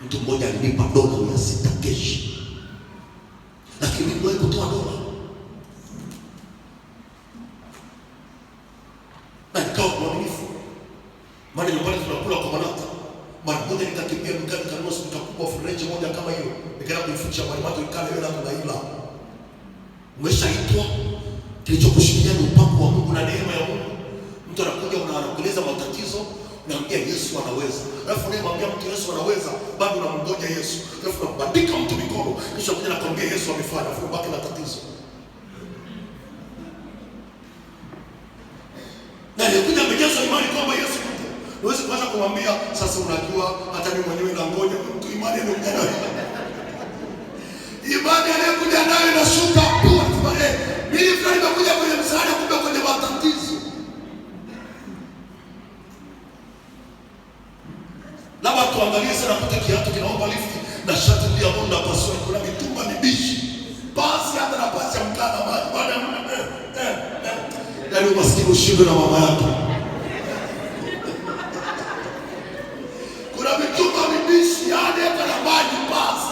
S1: Mtu mmoja alinipa dola ya 6 keshi. Lakini mimi kutoa dola. Na nikawa mwaminifu. Maana nyumbani tunakula kwa manata. Mara moja nikakimbia dukani kanunua spika kubwa French moja kama hiyo. Nikaenda kuificha mwalimu ikale wewe na tunaila. Umeshaitwa, kilichokushikilia ni upako wa Mungu na neema ya Mungu. Mtu anakuja unakueleza matatizo, unamwambia Yesu anaweza. Alafu unamwambia mtu Yesu anaweza, bado unamngoja Yesu. Alafu unabandika mtu mikono, kisha kuja nakwambia Yesu amefanya, alafu baki na tatizo. Na nilikuja mjezo imani kwamba Yesu yupo. Huwezi kuanza kumwambia sasa unajua hata mimi mwenyewe nangoja mtu imani anakuja nayo. Imani anakuja nayo inashuka tu. Mimi fulani nimekuja kwenye msaada, kumbe kwenye matatizo. Na watu angalie sana kupata kiatu kinaomba lifti na shati ya Mungu na paswa kuna mitumba mibishi. Basi hata na pasi ya mkana maji. Baada ya umaskini ushindwe na mama yake. Kuna mitumba mibishi hadi hata na maji basi.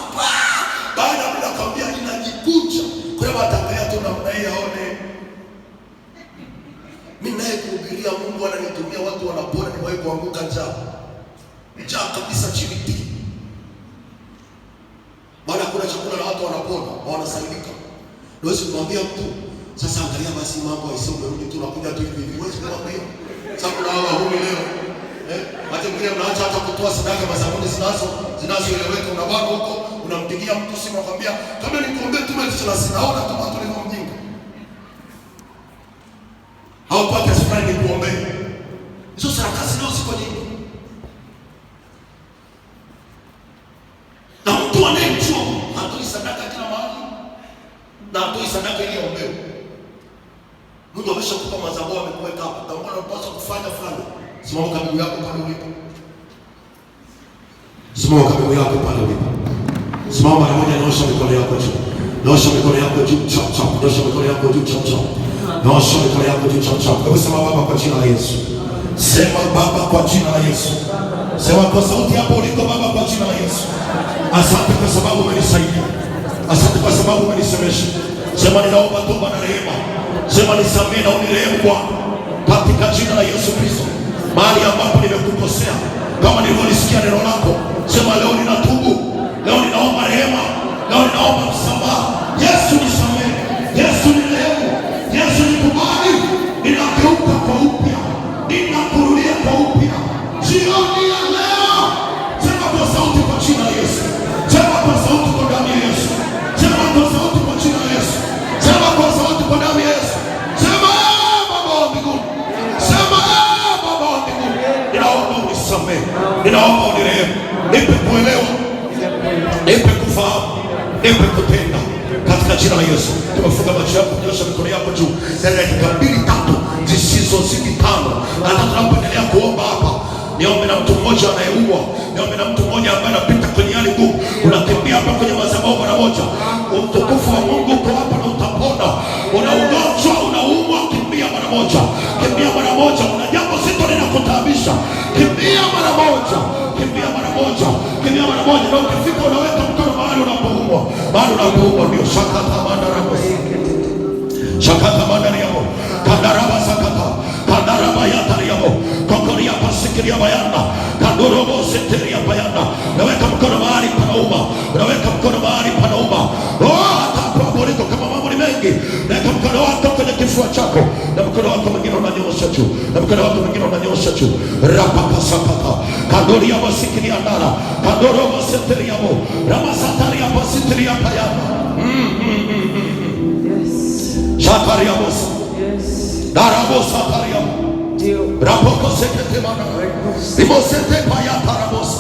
S1: Baada ya kunakwambia inajikunja. Kwa hiyo watangalia tu namna hii aone. Mimi naye kuhubiria Mungu ananitumia watu wanapona, ni wae kuanguka njaa. Njaa kabisa chini. Maana kuna chakula na watu wanapona, wanasaidika. Huwezi kumwambia mtu, sasa angalia basi mambo haisome rudi tu unakuja tu hivi. Huwezi kumwambia. Sasa kuna hawa huyu leo. Hata mwingine unaacha hata kutoa sadaka mazamuni zinazoeleweka, unabana huko, unampigia mtu simu akwambia, "Kabla nikuombee tu mimi sinaona tu watu ni mjinga." Hawapati sifani nikuombee. Hizo sadaka zao ziko nyingi. Na mtu anayemjua hatoi sadaka kila mahali. Na hatoi sadaka ili aombewe. Mungu ameshakupa madhabahu amekuweka hapo. Na mbona unapaswa kufanya fulani? Simama kwa miguu yako pale ulipo. Simama kwa miguu yako pale ulipo. Simama mara moja, nyosha mikono yako juu. Nyosha mikono yako juu, chap chap. Nyosha mikono yako juu, chap chap. Nyosha mikono yako juu, chap chap. Hebu sema Baba kwa jina la Yesu. Sema Baba kwa jina la Yesu. Sema kwa sauti hapo uliko, Baba kwa jina la Yesu. Asante kwa sababu umenisaidia. Asante kwa sababu umenisemesha. Sema ninaomba toba na rehema. Sema nisamehe na unirehemu Bwana. Katika jina la Yesu Kristo. Mahali ambapo nimekukosea, kama nilivyolisikia neno lako, sema leo ninatubu. Leo ninaomba rehema. Leo ninaomba msamaha. Yesu nisamehe. Yesu nirehemu. Yesu nikubali. Ninageuka kwa upya. Ninakurudia kwa upya. Jioni ya leo. Sema kwa sauti kwa jina la Yesu. Sema kwa sauti kwa damu ya Yesu. Sema kwa sauti kwa jina la Yesu. Sema kwa sauti kwa damu ya Yesu. Sema Baba wa mbinguni. Sema Baba wa mbinguni. Ninaomba unisamehe. Ninaomba unirehemu. Nipe kuelewa. Nipe kufahamu. Nipe kutenda. Katika jina la Yesu. Tumefunga macho yako, nyosha mikono yako juu. Ndani ya dakika 2-3 zisizozidi 5. Hata tunapoendelea kuomba hapa, niombe na mtu mmoja anayeua. Niombe na mtu mmoja ambaye anapita kwenye hali ngumu. Unakimbia hapa kwenye madhabahu mara moja. Utukufu wa Mungu uko hapa na utapona. Una ugonjwa, unaumwa, kimbia mara moja. Kimbia mara moja. Una jambo zito linakutaabisha. Kimbia mara moja. Kimbia mara moja. Kimbia mara moja. Na ukifika unaweka mkono mahali unapoumwa. Mahali unapoumwa ndio shakata mandarabo. Shakata mandarabo. Kandaraba sakata. Kandaraba yatariabo. Kokoria pasikiria bayana. Kandorobo seteria bayana. Naweka mkono mahali panauma. Naweka mkono mahali panauma. Hata hapo uliko kama mambo ni mengi. Naweka mkono wako kwenye kifua chako. Na mkono wako mwingine unanyosha juu. Na mkono wako mwingine unanyosha juu. Rapakasakata. Kandoria basikiria ndara. Kandoro baseteria mo. Ramasataria basitiria payama. Shataria bos. Darabos ataria. Rapoko sekete mana. Ibosete payata rabos.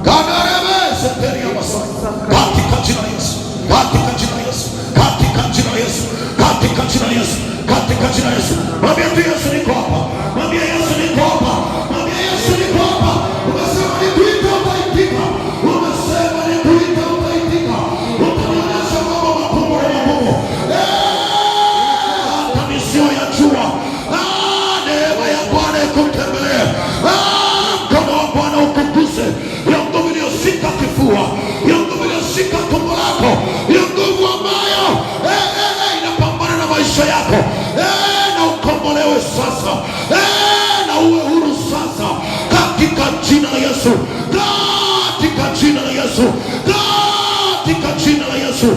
S1: Kandarebe seteria basa. Katika jina la Yesu. Katika jina la Yesu. Katika jina la Yesu. Katika jina la Yesu. Katika jina la Yesu. Mwambie tu Yesu niko hapa. Mwambie Yesu niko hapa. Mwambie Yesu niko hapa. Umesema nikuite utaitika. Umesema nikuite utaitika. Utanionyesha mambo makubwa na magumu. Hata nisiyoyajua. Neema ya Bwana ikutembelee. Mkono wa Bwana ukuguse. Ya nguvu iliyoshika kifua. Ya nguvu iliyoshika tumbo lako. Ya nguvu ambayo inapambana na maisha yako. Na ukombolewe sasa. Na uwe huru sasa. Katika jina la Yesu. Katika jina la Yesu. Katika jina la Yesu.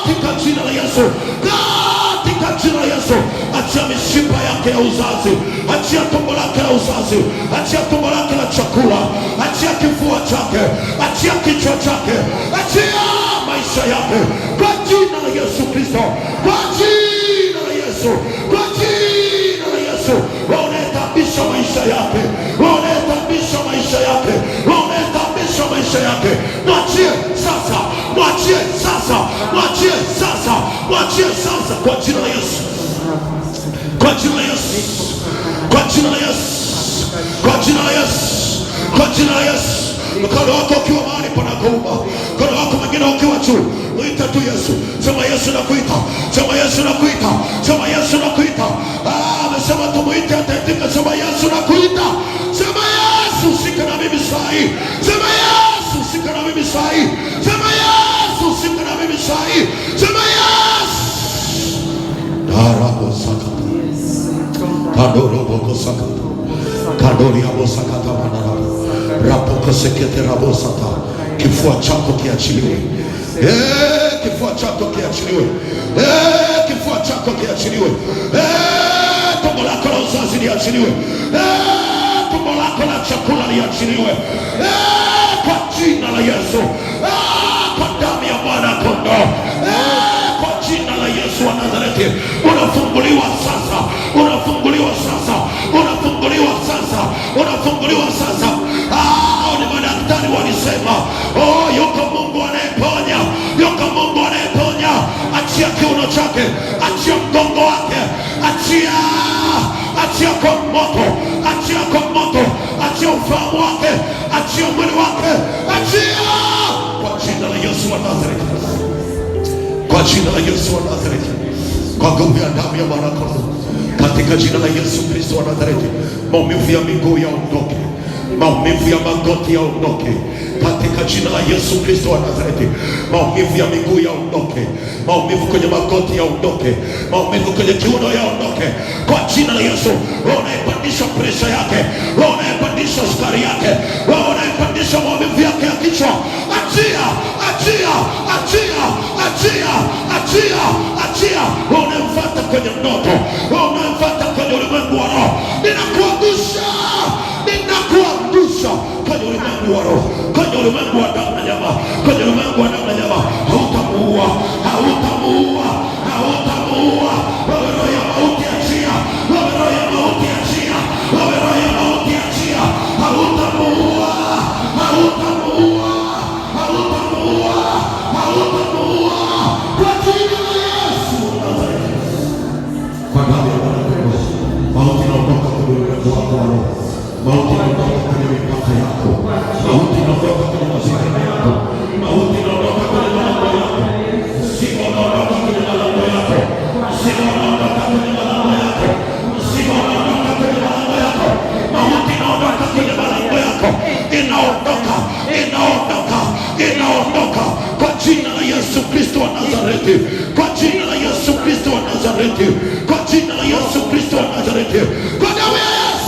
S1: Katika jina la Yesu. Katika jina la Yesu. Achia mishipa yake ya uzazi. Achia tumbo lake la uzazi. Achia tumbo lake la chakula. Achia kifua chake. Achia kichwa chake. Achia maisha yake. Kwa jina la Yesu Kristo. Kwa jina la Yesu. Kwa jina la Yesu. Unayetabisha maisha yake. Unayetabisha maisha yake. Unayetabisha maisha yake. Mwachie sasa. Mwachie sasa. Mwachie sasa. Mwachie sasa. Kwa jina la Yesu. Kwa jina la Yesu. Kwa jina la Yesu. Kwa jina la Yesu. Kwa jina la Yesu. Mkono wako ukiwa mahali panakuuma. Mkono wako mwingine ukiwa juu. Mwita tu Yesu. Sema Yesu nakuita. Sema Yesu nakuita. Sema Yesu nakuita. Amesema tumuite ataitika. Sema Yesu nakuita. Sema Yesu shika na mimi saa hii. Sema Yesu shika na mimi saa hii. Sema Yesu shika na mimi saa hii. Sema Yesu. Darabo sakata. Kadoro boko sakata. Kadori abo sakata manara. Rapoko sekete rabo sata. Kifua chako kiachiliwe. Kifua chako kiachiliwe. Kifua chako kiachiliwe. Tumbo lako la uzazi liachiliwe. Tumbo lako la chakula liachiliwe. Kwa jina la Yesu. Kwa damu ya mwana kondoo. Kwa jina la Yesu wa Nazareti. Unafunguliwa sasa. Unafunguliwa sasa. Unafunguliwa sasa. Unafunguliwa sasa. Ni madaktari walisema, yuko Mungu anayeponya. Yuko Mungu anayeponya. Achia kiuno chake. Achia mgongo wake. Achia. Achia kwa moto. Achia kwa moto. Achia ufahamu wake. Achia mwili wake. Achia. Kwa jina la Yesu wa Nazareti. Kwa jina la Yesu wa Nazareti. Kwa nguvu ya damu ya mwana kondoo. Katika jina la Yesu Kristo wa Nazareti. Maumivu ya miguu yaondoke. Maumivu ya magoti yaondoke. Katika jina la Yesu Kristo wa Nazareti. Maumivu ya miguu yaondoke. Maumivu kwenye magoti yaondoke. Maumivu kwenye kiuno yaondoke. Kwa jina la Yesu. Wewe unayepandisha presha yake. Wewe unayepandisha sukari yake. Wewe unayepandisha maumivu yake ya kichwa. Achia. Achia. Achia. Achia. Achia. Achia. Wewe unayemfuata kwenye ndoto. Wewe unayemfuata kwenye ulimwengu wa roho. Ninakuangusha. Ninakuangusha kwenye ulimwengu wa roho. Kwenye ulimwengu wa damu na nyama. Kwenye ulimwengu wa damu na nyama. Hautamuua. Hautamuua. Hautamuua. Wewe roho ya mauti achia. Wewe roho ya mauti achia. Wewe roho ya mauti achia. Hautamuua. Hautamuua. Hautamuua. Hautamuua. Kwa jina la Yesu. Kwa damu ya Bwana Yesu. Mauti inaondoka kwenye ulimwengu wako wa roho. Mauti inaondoka kwenye mipaka yako. Mauti inaondoka kwenye mazingira yako. Mauti inaondoka kwenye malango yako. Msiba unaondoka kwenye malango yako. Msiba unaondoka kwenye malango yako. Msiba unaondoka kwenye malango yako. Mauti inaondoka kwenye malango yako. Inaondoka. Inaondoka. Inaondoka. Kwa jina la Yesu Kristo wa Nazareti. Kwa jina la Yesu Kristo wa Nazareti. Kwa jina la Yesu Kristo wa Nazareti. Kwa damu ya Yesu.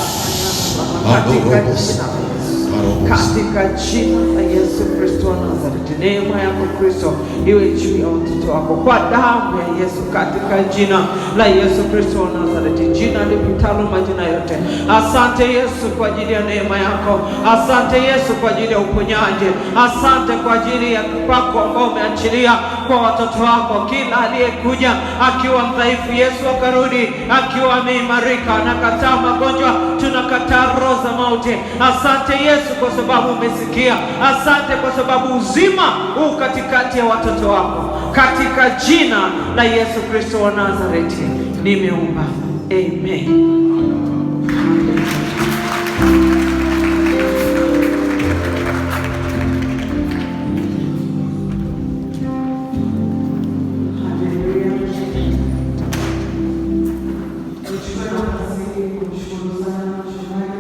S3: katika jina la Yesu Kristo wa Nazareti. Neema yako Kristo iwe juu ya watoto wako kwa damu ya Yesu, katika jina la Yesu Kristo wa Nazareti, jina lipitalo majina yote. Asante Yesu kwa ajili ya neema yako, asante Yesu kwa ajili ya uponyaji, asante kwa ajili ya kupako ambao umeachilia kwa watoto wako. Kila aliyekuja akiwa mdhaifu, Yesu akarudi akiwa ameimarika. Nakataa magonjwa, tunakataa roho za mauti. Asante Yesu kwa sababu umesikia, asante kwa sababu uzima huu katikati ya watoto wako, katika jina la Yesu Kristo wa Nazareti nimeomba, amen.